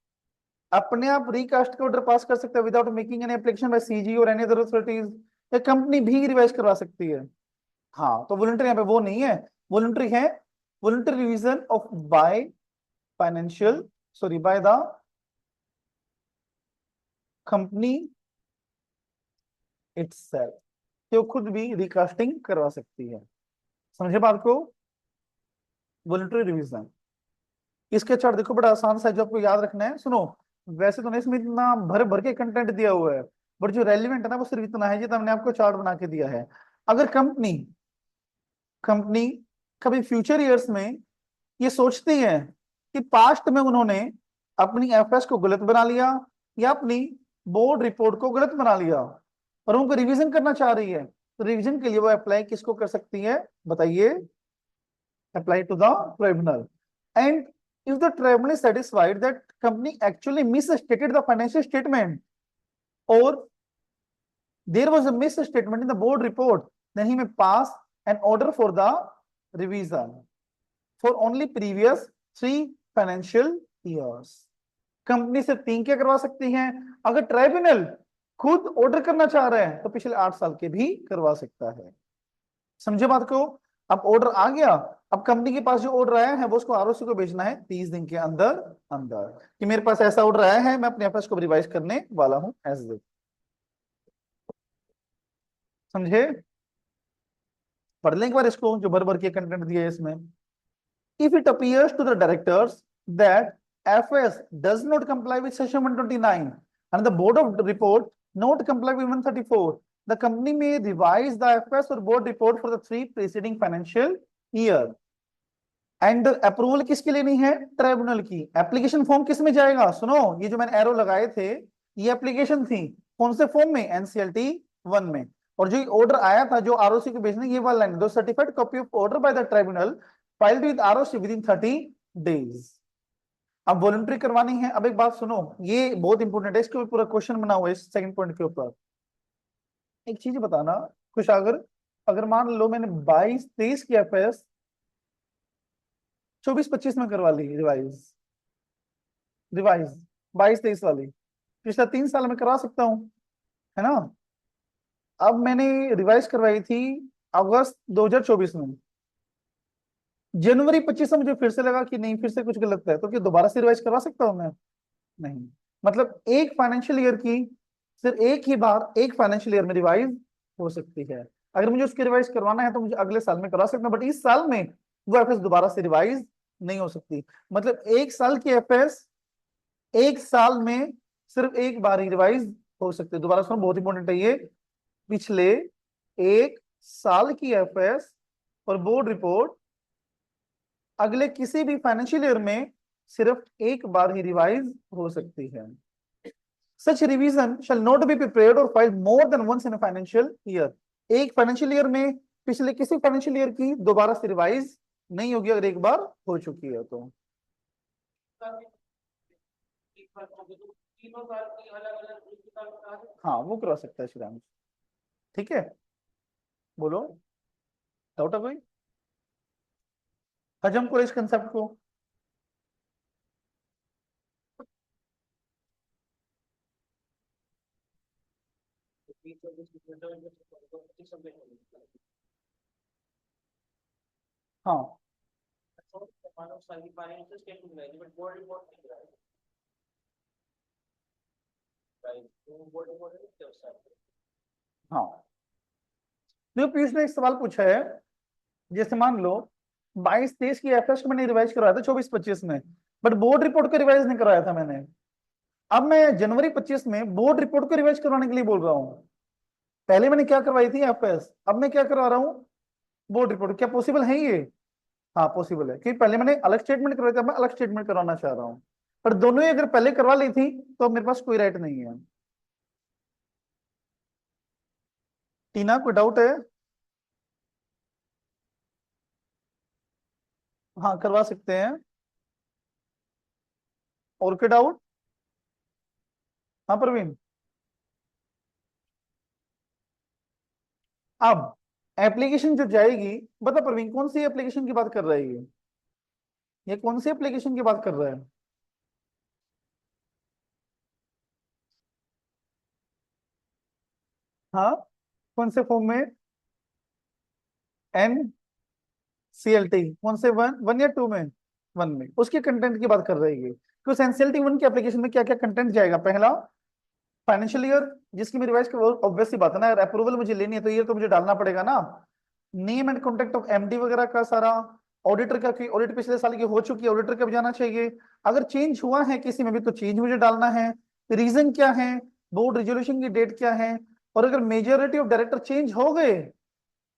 अपने आप रिकास्ट का ऑर्डर पास कर सकता है without making any application by CG और एनी अदर अथॉरिटीज, या कंपनी भी रिवाइज करवा सकती है? हाँ, तो वॉलंटरी यहाँ पे वो नहीं है, वॉलंटरी है voluntary revision of by financial sorry bye the company itself, तो खुद भी रिकास्टिंग करवा सकती है। समझे बात को? Voluntary revision. इसके चार्ट देखो, बड़ा आसान सा है जो आपको याद रखना है। सुनो, वैसे तो नहीं इसमें इतना भर भर के कंटेंट दिया हुआ है, बट जो रेलिवेंट है ना वो सिर्फ इतना है, जितना हमने आपको चार्ट बना के दिया है। अगर कंपनी कंपनी कभी फ्यूचर ईयर्स में ये सोचती है कि पास्ट में उन्होंने अपनी एफएस को गलत बना लिया या अपनी बोर्ड रिपोर्ट को गलत बना लिया और उनको रिवीजन करना चाह रही है, तो रिवीजन के लिए वो अप्लाई किसको कर सकती है बताइए? Apply to the tribunal. And if the tribunal is satisfied that company actually misstated the financial statement or there was a misstatement in the board report, then he may pass an order for the revision for only previous 3 financial years। Company से 3 क्या करवा सकती हैं? अगर ट्राइब्यूनल खुद ऑर्डर करना चाह रहे हैं तो पिछले 8 साल के भी करवा सकता है। समझे बात को? अब ऑर्डर आ गया, अब कंपनी के पास जो ऑर्डर आया है वो उसको आरओसी को भेजना है 30 दिन के अंदर अंदर कि मेरे पास ऐसा ऑर्डर आया है, मैं अपने एफएस को रिवाइज करने वाला हूं एज इट। समझे? पढ़ लें एक बार इसको, जो भर भर के कंटेंट दिया है इसमें। If it appears to the directors that FS does not comply with section 129 and the board of report not comply with 134, the company may revise the FS or board report for the 3 preceding financial year। And approval किसकी लेनी है? ट्राइब्यूनल की। एप्लीकेशन फॉर्म किस में जाएगा? सुनो, ये जो मैंने एरो लगाए थे ये एप्लीकेशन थी, कौन से फॉर्म में? एनसीएलटी 1 में। और जो ऑर्डर आया था जो आरओसी को भेजने, ये वाला लाइन, दो certified copy of order by the tribunal filed with ROC with in 30 days. अब वॉलंटरी करवानी है। अब एक बात सुनो, ये बहुत इंपॉर्टेंट है, इसके ऊपर पूरा क्वेश्चन बना हुआ है इस सेकंड पॉइंट के ऊपर। एक चीज बताना कुछ, अगर अगर मान लो मैंने 22-23 की एफएस 24-25 में करवा ली रिवाइज रिवाइज 22-23 वाली, पिछला 3 साल में करा सकता हूं, है ना? अब मैंने रिवाइज करवाई थी अगस्त 2024 में, जनवरी 25 में मुझे फिर से लगा कि नहीं फिर से कुछ गलत है, तो क्या दोबारा से रिवाइज करवा सकता हूं मैं? नहीं। मतलब एक फाइनेंशियल ईयर की सिर्फ एक ही बार एक फाइनेंशियल ईयर में रिवाइज हो सकती है। अगर मुझे उसकी रिवाइज करवाना है तो मुझे अगले साल में करा सकता हूं, बट इस साल में वो एफएस दोबारा से रिवाइज नहीं हो सकती। मतलब एक साल की एफएस एक साल में सिर्फ एक बार ही रिवाइज हो सकती है। दोबारा सुनो, बहुत इंपॉर्टेंट है ये। पिछले एक साल की एफएस और बोर्ड रिपोर्ट अगले किसी भी फाइनेंशियल ईयर में सिर्फ एक बार ही रिवाइज हो सकती है। Such revision shall not be prepared और filed more than once in financial year. एक फाइनेंशियल ईयर में पिछले किसी फाइनेंशियल ईयर की दोबारा से रिवाइज नहीं होगी अगर एक बार हो चुकी है तो। एक बार हो गया तो तीनों साल की अलग अलग उसके साथ करा दो। हाँ वो करवा सकता है श्रीराम। ठीक है, बोलो, डाउट है कोई? हजम करो इस कंसेप्ट को। तो बीच में कुछ कुछ सबमिट हो गया। हाँ मानो सारी फाइनेंशियल स्टेटमेंट है बट बोर्ड रिपोर्ट नहीं है। राइट, तो बोर्ड रिपोर्ट है क्या उसका? हाँ, देखो पीयूष ने एक सवाल पूछा है, जैसे मान लो 22-23 की एफएस को मैंने रिवाइज करवाया था 24-25 में, बट बोर्ड रिपोर्ट को रिवाइज नहीं करवाया था मैंने। अब मैं जनवरी 25 में बोर्ड रिपोर्ट को रिवाइज करवाने के लिए बोल रहा हूँ। पहले मैंने क्या करवाई थी एफएस, अब मैं क्या करवा रहा हूँ, बोर्ड रिपोर्ट। क्या पॉसिबल है ये? हाँ पॉसिबल है, क्योंकि पहले मैंने अलग स्टेटमेंट करवाई थी, अब मैं अलग स्टेटमेंट करवाना चाह रहा हूँ। पर दोनों ही अगर पहले करवा ली थी तो मेरे पास कोई राइट नहीं है। टीना कोई डाउट है? हाँ करवा सकते हैं। और कोई डाउट? हाँ प्रवीण। अब एप्लीकेशन जो जाएगी, बता प्रवीण कौन सी एप्लीकेशन की बात कर रहा है ये कौन सी एप्लीकेशन की बात कर रहा है? हाँ कौन से फॉर्म में? एन सीएलटी कौन से, वन वन या टू में? वन में। उसके कंटेंट की बात कर रही है कि उस एनसीएलटी वन की एप्लीकेशन में क्या क्या कंटेंट जाएगा। पहला, फाइनेंशियल ईयर जिसकी मैं रिवाइज कर, ऑब्वियस सी बात है ना, अगर अप्रूवल मुझे लेनी है तो ये तो मुझे डालना पड़ेगा ना। Name and contact of MD वगैरह का सारा। ऑडिटर का, कि ऑडिट पिछले साल की हो चुकी है, ऑडिटर कब जाना चाहिए, अगर चेंज हुआ है किसी में भी तो चेंज मुझे डालना है, रीजन क्या है, बोर्ड रेजोल्यूशन की डेट क्या है, और अगर मेजोरिटी ऑफ डायरेक्टर चेंज हो गए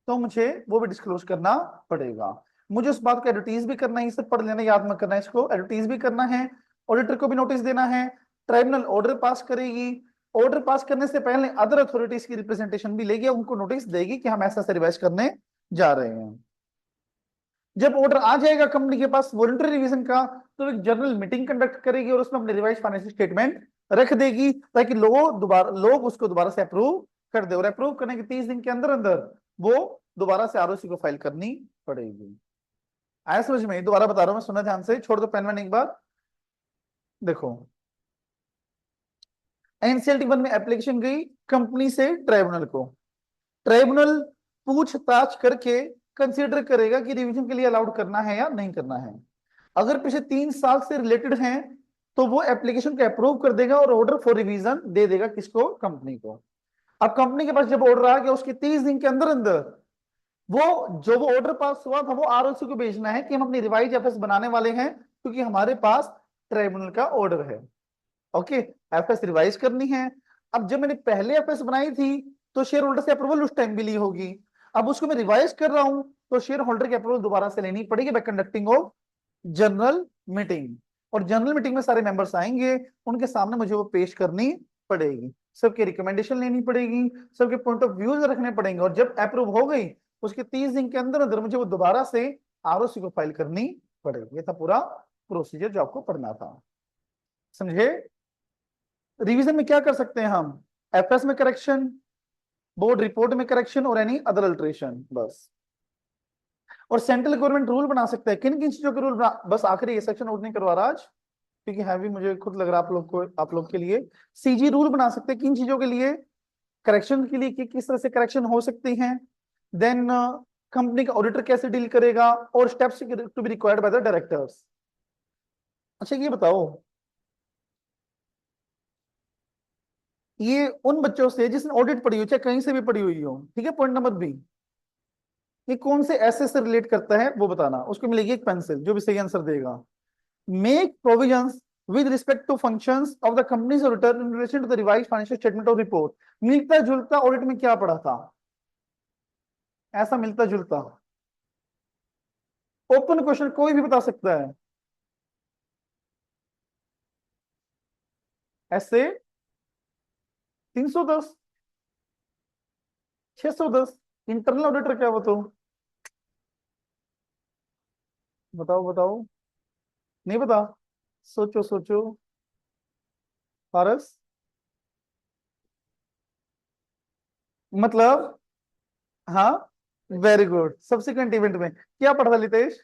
तो मुझे वो भी डिस्क्लोज करना पड़ेगा। मुझे उस बात को एडवर्टीज भी करना है, इसे पढ़ लेना, याद मत करना, इसको एडवर्टीज भी करना है, ऑडिटर को भी नोटिस देना है, ट्राइब्यूनल ऑर्डर पास करेगी, ऑर्डर पास करने से पहले अदर अथॉरिटीज की रिप्रेजेंटेशन भी लेगी, उनको नोटिस देगी कि हम ऐसा ऐसा रिवाइज करने जा रहे हैं। जब ऑर्डर आ जाएगा कंपनी के पास वॉलंटरी रिवीजन का, तो एक जनरल मीटिंग कंडक्ट करेगी और उसमें अपने रिवाइज फाइनेंशियल स्टेटमेंट रख देगी, ताकि लोग उसको दोबारा से अप्रूव कर दे, और अप्रूव करने के 30 दिन के अंदर अंदर वो दोबारा से आरओसी को फाइल करनी पड़ेगी। आया समझ में? दोबारा बता रहा हूं मैं, सुनना ध्यान से, छोड़ दो पेन मैन एक बार। देखो, एनसीएलटी वन में एप्लीकेशन गई कंपनी से ट्राइब्यूनल को, ट्राइब्यूनल पूछताछ करके कंसीडर करेगा कि रिवीजन के लिए अलाउड करना है या नहीं करना है। अगर पिछले 3 साल से रिलेटेड हैं तो वो एप्लीकेशन को अप्रूव कर देगा और ऑर्डर फॉर रिवीजन दे देगा किसको, कंपनी को। अब कंपनी के पास जब ऑर्डर आ गया उसके 30 दिन के अंदर अंदर वो ऑर्डर पास हुआ था वो आरओसी को भेजना है कि हम अपनी रिवाइज एफएस बनाने वाले हैं, क्योंकि हमारे पास ट्राइब्यूनल का ऑर्डर है। ओके, एफएस रिवाइज करनी है। अब जब मैंने पहले एफएस बनाई थी तो शेयर होल्डर से अप्रूवल उस टाइम भी ली होगी, अब उसको मैं रिवाइज कर रहा हूं तो शेयर होल्डर की अप्रूवल दोबारा से लेनी पड़ेगी bye conducting of general meeting. और जनरल मीटिंग में सारे मेंबर्स आएंगे, उनके सामने मुझे वो पेश करनी पड़ेगी, सबके रिकमेंडेशन लेनी पड़ेगी, सबके पॉइंट ऑफ व्यूज रखने पड़ेंगे, और जब अप्रूव हो गई उसके 30 दिन के अंदर अंदर मुझे वो दोबारा से आरओसी को फाइल करनी पड़ेगी। ये था पूरा प्रोसीजर जो आपको पढ़ना था, समझे? रिवीजन में क्या कर सकते हैं हम? एफएस में करेक्शन, बोर्ड रिपोर्ट में करेक्शन, और एनी अदर अल्टरेशन, बस। और सेंट्रल गवर्नमेंट रूल बना सकते हैं। किन किन चीजों के रूल बस आखिरी ये सेक्शन नोट नहीं करवा रहा आज, क्योंकि हैवी मुझे खुद लग रहा है आप लोग के लिए। सीजी रूल बना सकते हैं किन चीजों के लिए, करेक्शन के लिए, कि किस तरह से करेक्शन हो सकती हैं, देन कंपनी का ऑडिटर कैसे डील करेगा, और steps to be required by the directors. अच्छा ये बताओ, ये उन बच्चों से जिसने ऑडिट पढ़ी हो, चाहे कहीं से भी पढ़ी हुई हो, ठीक है, पॉइंट नंबर बी, ये कौन से ऐसे से रिलेट करता है वो बताना, उसको मिलेगी एक पेंसिल जो भी सही आंसर देगा। Make provisions with respect to functions of the company's auditor in relation to the revised financial statement और रिपोर्ट। मिलता जुलता ऑडिट में क्या पढ़ा था, ऐसा मिलता जुलता। ओपन क्वेश्चन कोई भी बता सकता है। ऐसे 310, 610, इंटरनल ऑडिटर क्या बताओ, बताओ बताओ, नहीं बता, सोचो सोचो। पारस, मतलब, हाँ, वेरी गुड। सब्सिक्वेंट इवेंट में क्या पढ़ा था लितेश?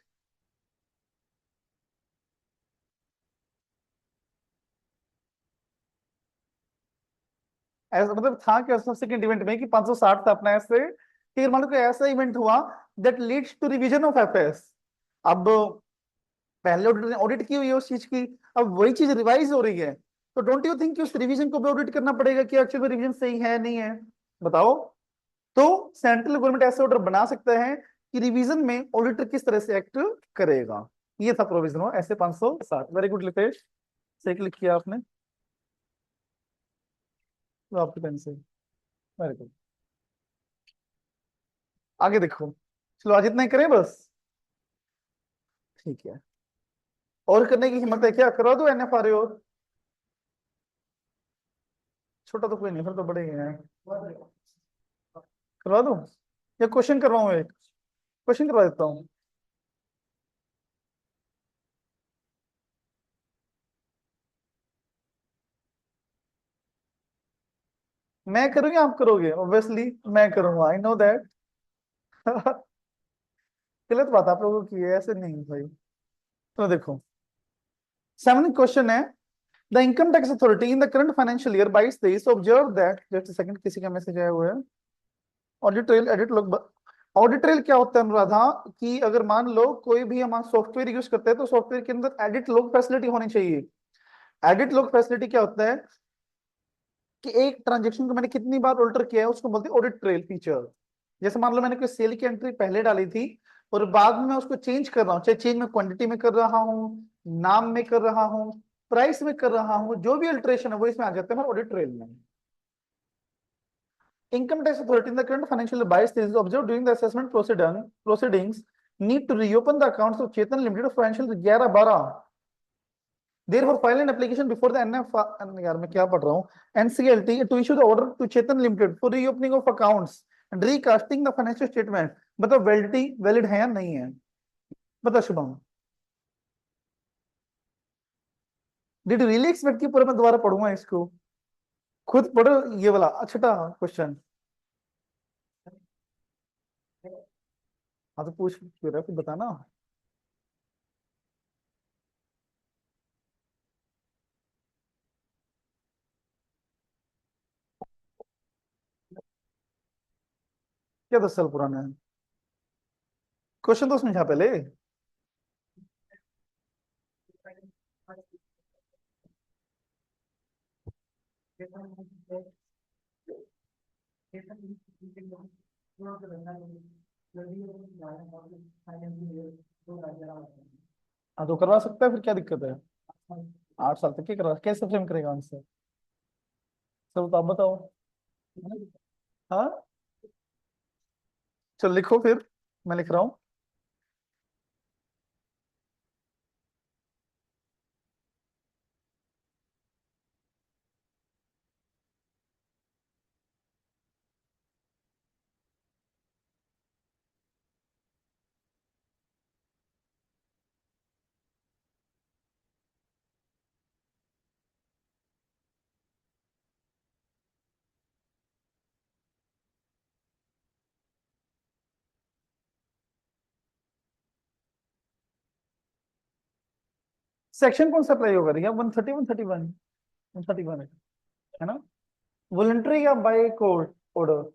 ऐसा मतलब था क्या सब्सिक्वेंट इवेंट में कि 560 था अपना ऐसे, फिर मान लो कोई ऐसा इवेंट हुआ that leads to revision of FS. अब पहले ऑडिटर ने ऑडिट की हुई है उस चीज की, अब वही चीज रिवाइज हो रही है, तो डोंट यू थिंक कि उस रिवीजन को भी ऑडिट करना पड़ेगा कि एक्चुअली रिवीजन सही है नहीं है, बताओ। तो सेंट्रल गवर्नमेंट ऐसे ऑर्डर बना सकता है कि रिवीजन में ऑडिटर किस तरह से एक्ट करेगा। ये था प्रोविजन हो ऐसे 560। वेरी गुड लितेश, सही क्लिक किया आपने, तो आपकी पेन से। वेरी गुड, आगे देखो। चलो आज इतना ही करें बस, ठीक है। और करने की हिम्मत है क्या, करवा दो एनएफआरए और? छोटा तो कोई नहीं, फिर तो बड़े ही हैं। करवा दो या क्वेश्चन करवाऊं, एक क्वेश्चन करवा देता हूँ। मैं करूँगी आप करोगे, ऑब्वियसली मैं करूंगा, आई नो दैट। गलत बात आप लोगों की है, ऐसे नहीं भाई। तो देखो, 7th क्वेश्चन है, the income tax authority in the current financial year 22-23 observe that, just second, किसी का मैसेज आया हुआ है। Audit trail edit log. Audit trail क्या होता है अनुराधा, कि अगर मान लो कोई भी हम सॉफ्टवेयर यूज करते हैं तो सॉफ्टवेयर के अंदर एडिट लॉग फैसिलिटी होनी चाहिए। एडिट लॉग फैसिलिटी क्या होता है कि एक ट्रांजेक्शन को मैंने कितनी बार ऑल्टर किया है उसको बोलते हैं ऑडिट ट्रेल फीचर। जैसे मान लो मैंने कोई सेल की एंट्री पहले डाली थी और बाद में मैं उसको चेंज कर रहा हूँ, चाहे चेंज में क्वांटिटी में कर रहा हूँ, नाम में कर रहा हूँ, प्राइस में कर रहा हूँ, जो भी अल्टरेशन है वो इसमें आ जाते हैं ऑडिट ट्रेल में। Income tax authority in the current financial bias is observed during the assessment proceedings need to reopen the accounts of Chetan Limited of financial 11-12. Therefore, file an application before the यार मैं क्या पढ़ रहा हूँ, NCLT to issue the order to Chetan Limited for reopening of accounts and recasting the financial statement. मतलब वैलिडिटी वैलिड है या नहीं है, बता शुभम। डिड रियली एक्सपेक्ट कि पूरा मैं दोबारा पढ़ूंगा इसको, खुद पढ़ो ये वाला। अच्छा क्वेश्चन, हाँ तो पूछ क्यों रहा है, फिर बताना। क्या 10 साल पुराना है, क्वेश्चन तो समझा पहले। हाँ तो करवा सकता है, फिर क्या दिक्कत है। 8 साल तक क्या करवा, कैसे फ्रेम करेगा आंसर, सब तो आप बताओ। हाँ, चल लिखो फिर, मैं लिख रहा हूँ। सेक्शन कौन सा अप्लाई होगा भैया, 130, 131, 131 है ना। वॉलंटरी या by court order,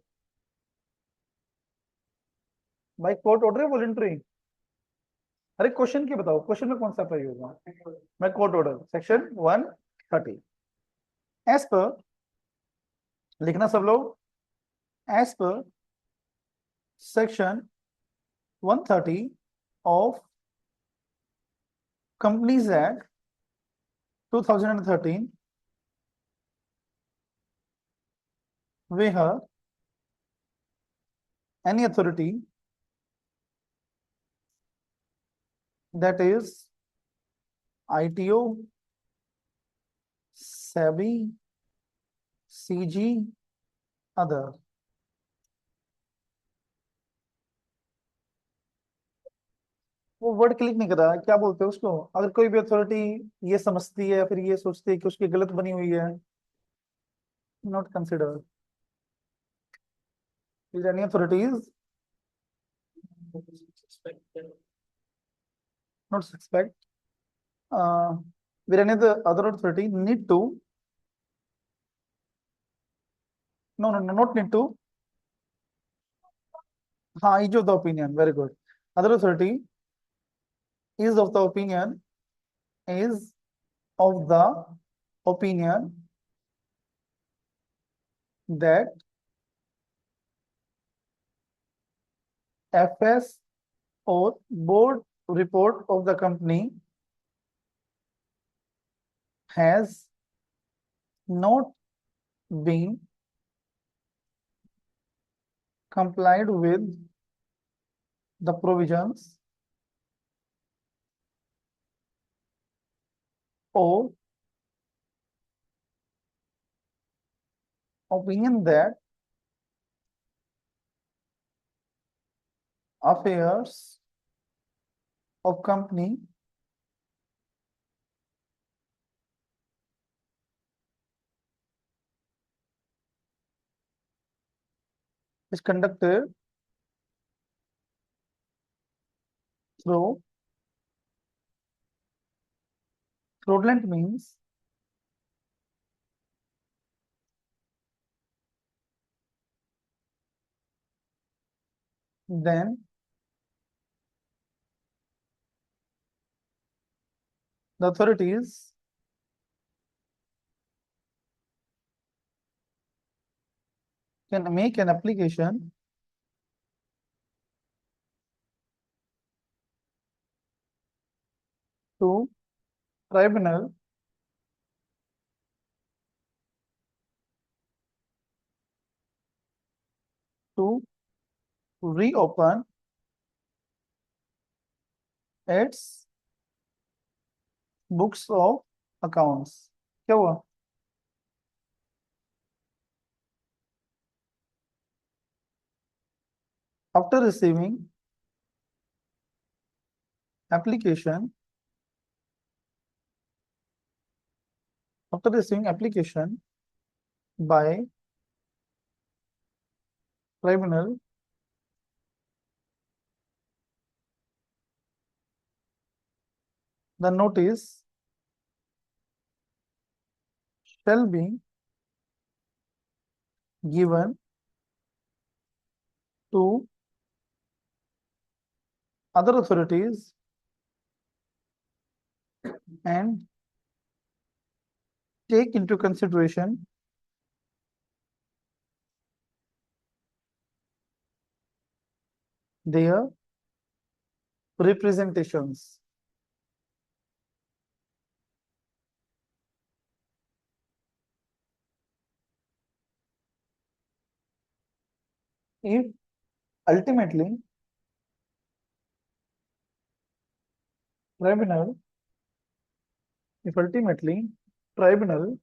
by court order या वॉलंटरी। अरे क्वेश्चन की बताओ, क्वेश्चन में कौन सा अप्लाई होगा। By court order, section 130 as per, लिखना सब लोग, as per section 130 of Companies Act 2013 where any authority that is ITO, SEBI, CG, other. वो वर्ड क्लिक नहीं कर रहा है, क्या बोलते हैं उसको? अगर कोई भी अथॉरिटी ये समझती है या फिर ये सोचती है कि उसकी गलत बनी हुई है, not consider is any authorities, not suspect with any other authority need to, no no not need to, हाँ is of the opinion, very good, other authority is of the opinion is of the opinion that FS or board report of the company has not been complied with the provisions or opinion that affairs of company is conducted through fraudulent means then the authorities can make an application to tribunal to reopen its books of accounts. क्या हुआ? After receiving application, by tribunal, the notice shall be given to other authorities and take into consideration their representations. If ultimately tribunal, if ultimately tribunal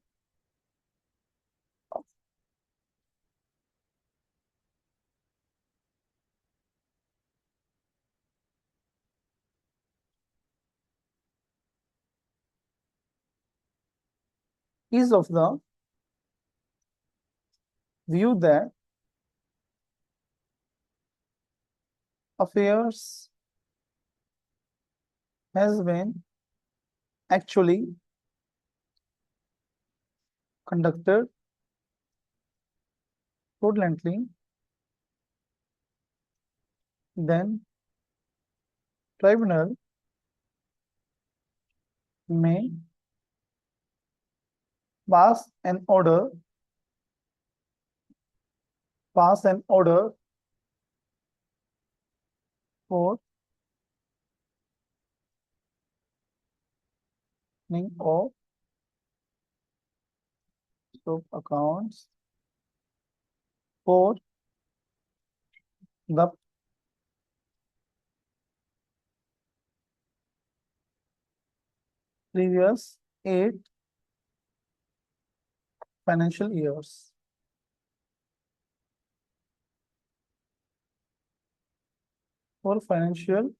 is of the view that affairs has been actually conducted fraudulently, then tribunal may pass an order for of sub accounts for the previous 8 financial years. For financial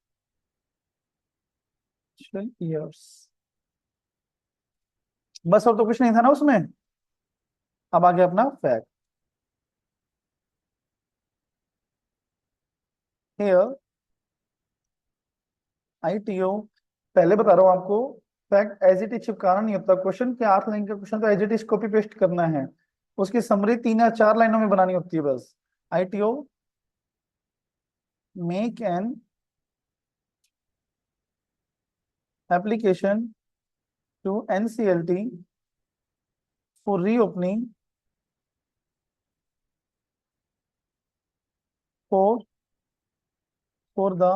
years. बस और तो कुछ नहीं था ना उसमें। अब आगे अपना फैक्ट। हियर ITO, पहले बता रहा हूँ आपको, फैक्ट एज इट इज चिपकाना नहीं होता। क्वेश्चन के 8 लाइन का क्वेश्चन तो as it is copy paste करना है, उसकी समरी 3 या 4 लाइनों में बनानी होती है बस। ITO make an application to NCLT for reopening for the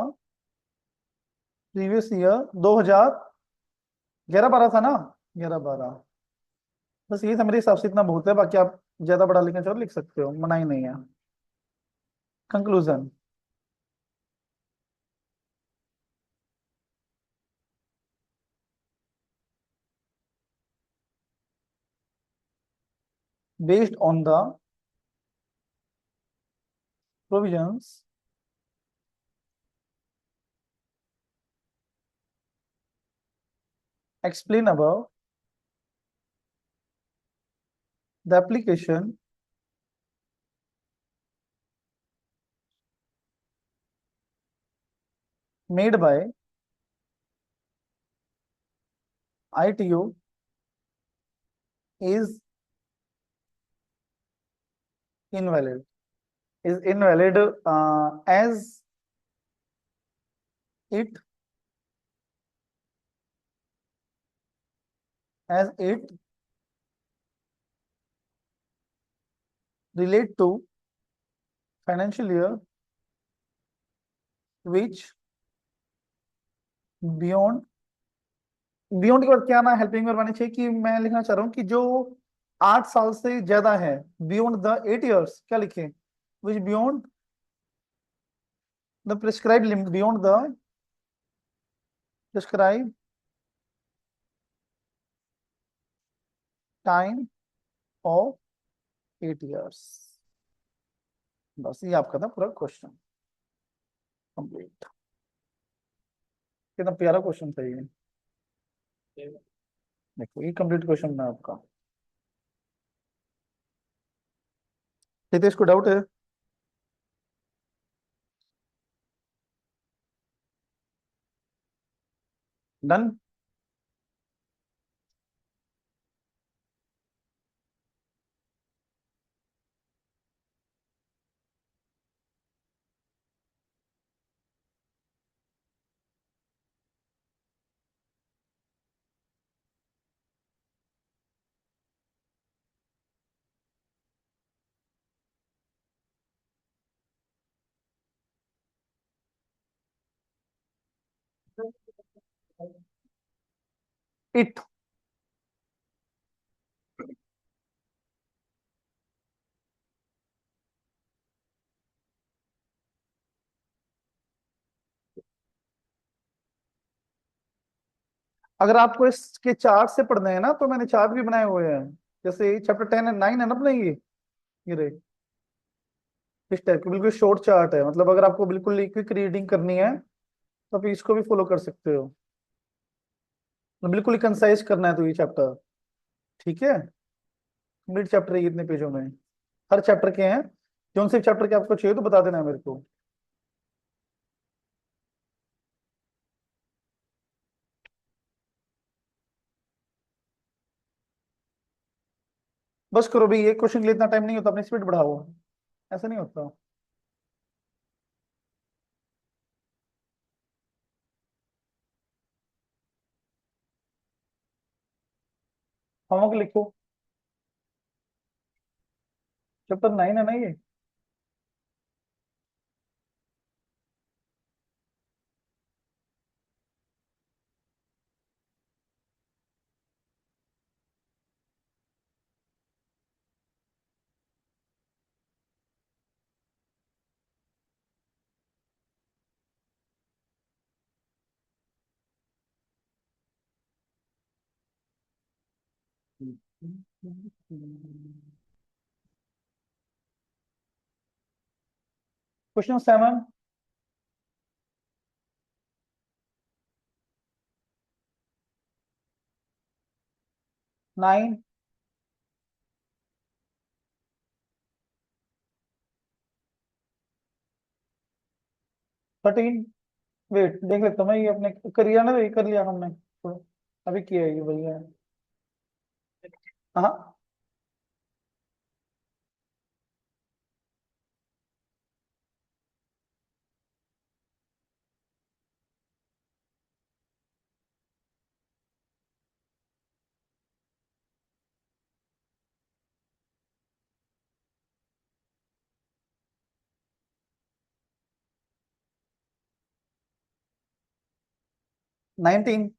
previous year 2011-12 था ना, 11-12। बस ये समरी हिसाब से इतना बहुत है, बाकी आप ज्यादा बड़ा लिखना चाहो लिख सकते हो, मना ही नहीं है। Conclusion, based on the provisions explained above, the application made by ITO is invalid. Is invalid as it relate to financial year which beyond के बाद क्या ना हेल्पिंग वर्ब आनी चाहिए, कि मैं लिखना चाह रहा हूँ कि जो 8 साल से ज्यादा है, बियॉन्ड द 8 years, क्या लिखे, which beyond the prescribe limit, beyond the prescribe time of 8 years। बस ये आपका था पूरा क्वेश्चन कंप्लीट। कितना प्यारा क्वेश्चन था ये, देखो ये कंप्लीट क्वेश्चन है आपका। ठीक, इसको डाउट है? डन। इट, अगर आपको इसके चार्ट से पढ़ने हैं ना, तो मैंने चार्ट भी बनाए हुए हैं। जैसे चैप्टर 10 एंड 9 है ना अपने, ये रहे, इस टाइप के बिल्कुल शॉर्ट चार्ट है। मतलब अगर आपको बिल्कुल क्विक रीडिंग करनी है तो आप इसको भी फॉलो कर सकते हो, तो बिल्कुल ही कंसाइज करना है तो ये चैप्टर। ठीक है, मिड चैप्टर है, कितने पेजों में, हर चैप्टर के हैं। कौन से चैप्टर के आपको चाहिए तो बता देना मेरे को। बस करो भाई, एक क्वेश्चन के लिए इतना टाइम नहीं होता, अपनी स्पीड बढ़ाओ, ऐसा नहीं होता। होमवर्क लिखो, चैप्टर 9 है ना ये। क्वेश्चन 7। नाइन। 13। वेट देख लेता हूँ मैं, ये अपने कर लिया ना, ये कर लिया हमने थोड़ा, अभी किया है ये भैया। हाँ 19।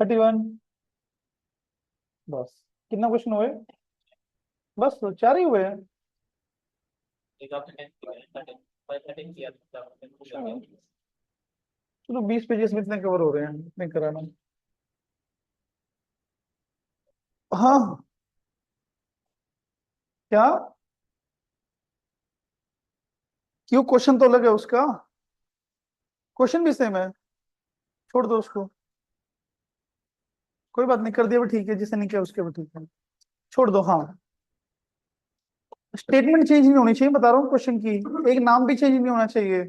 Thirty one. बस कितना क्वेश्चन हुए? बस तो 4 ही हुए हैं। एक आपने 10 किया है, 13 किया था आपने, पूछ चलो लिया। चलो, 20 पेजेस में इतने कवर हो रहे हैं, इतने कराना। हाँ। क्या? क्यों? क्वेश्चन तो अलग है उसका, क्वेश्चन भी सेम है। छोड़ दो उसको, कोई बात नहीं, कर दिया भी ठीक है, जिसे नहीं किया उसके भी ठीक है, छोड़ दो। हाँ, स्टेटमेंट चेंज नहीं होनी चाहिए, बता रहा हूँ क्वेश्चन की। एक नाम भी चेंज नहीं होना चाहिए,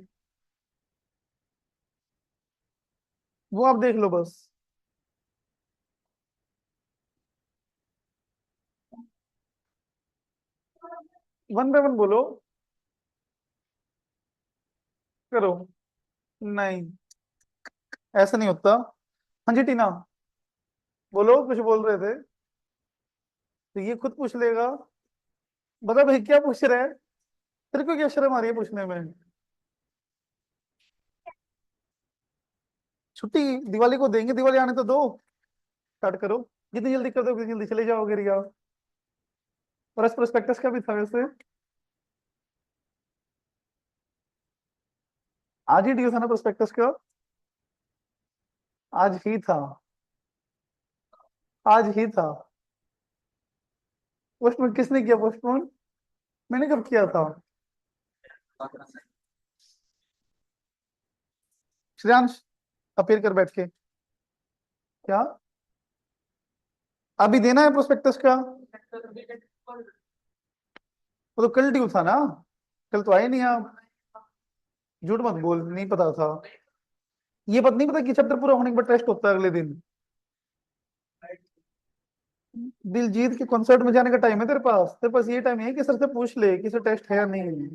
वो आप देख लो बस। 1 बाय 1 बोलो। करो। नहीं, ऐसा नहीं होता। हाँ जी टीना, बोलो, कुछ बोल रहे थे तो ये खुद पूछ लेगा। बता भाई क्या पूछ रहा है, तेरे को क्या शर्म आ रही है पूछने में? छुट्टी दिवाली को देंगे, दिवाली आने तो दो, स्टार्ट करो। जितनी जल्दी कर दो उतनी जल्दी चले जाओगे रिया। और इस प्रोस्पेक्टस का भी था वैसे, आज ही ड्यू था ना प्रोस्पेक्टस का? आज ही था, आज ही था। पोस्टपोन किसने किया पोस्टपोन? मैंने कब किया था? श्रेयांश, अपीयर कर बैठ के। क्या? अभी देना है प्रोस्पेक्टस का? वो तो कल ड्यू था ना, कल तो आए नहीं आप। झूठ मत बोल, नहीं पता था। ये बात नहीं पता कि चैप्टर पूरा होने के बाद टेस्ट होता है अगले दिन? दिलजीत के कॉन्सर्ट में जाने का टाइम है तेरे पास ये टाइम है कि सर से पूछ ले कि सर टेस्ट है या नहीं है।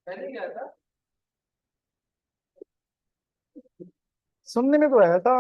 पहले क्या था? सुनने में तो आया था।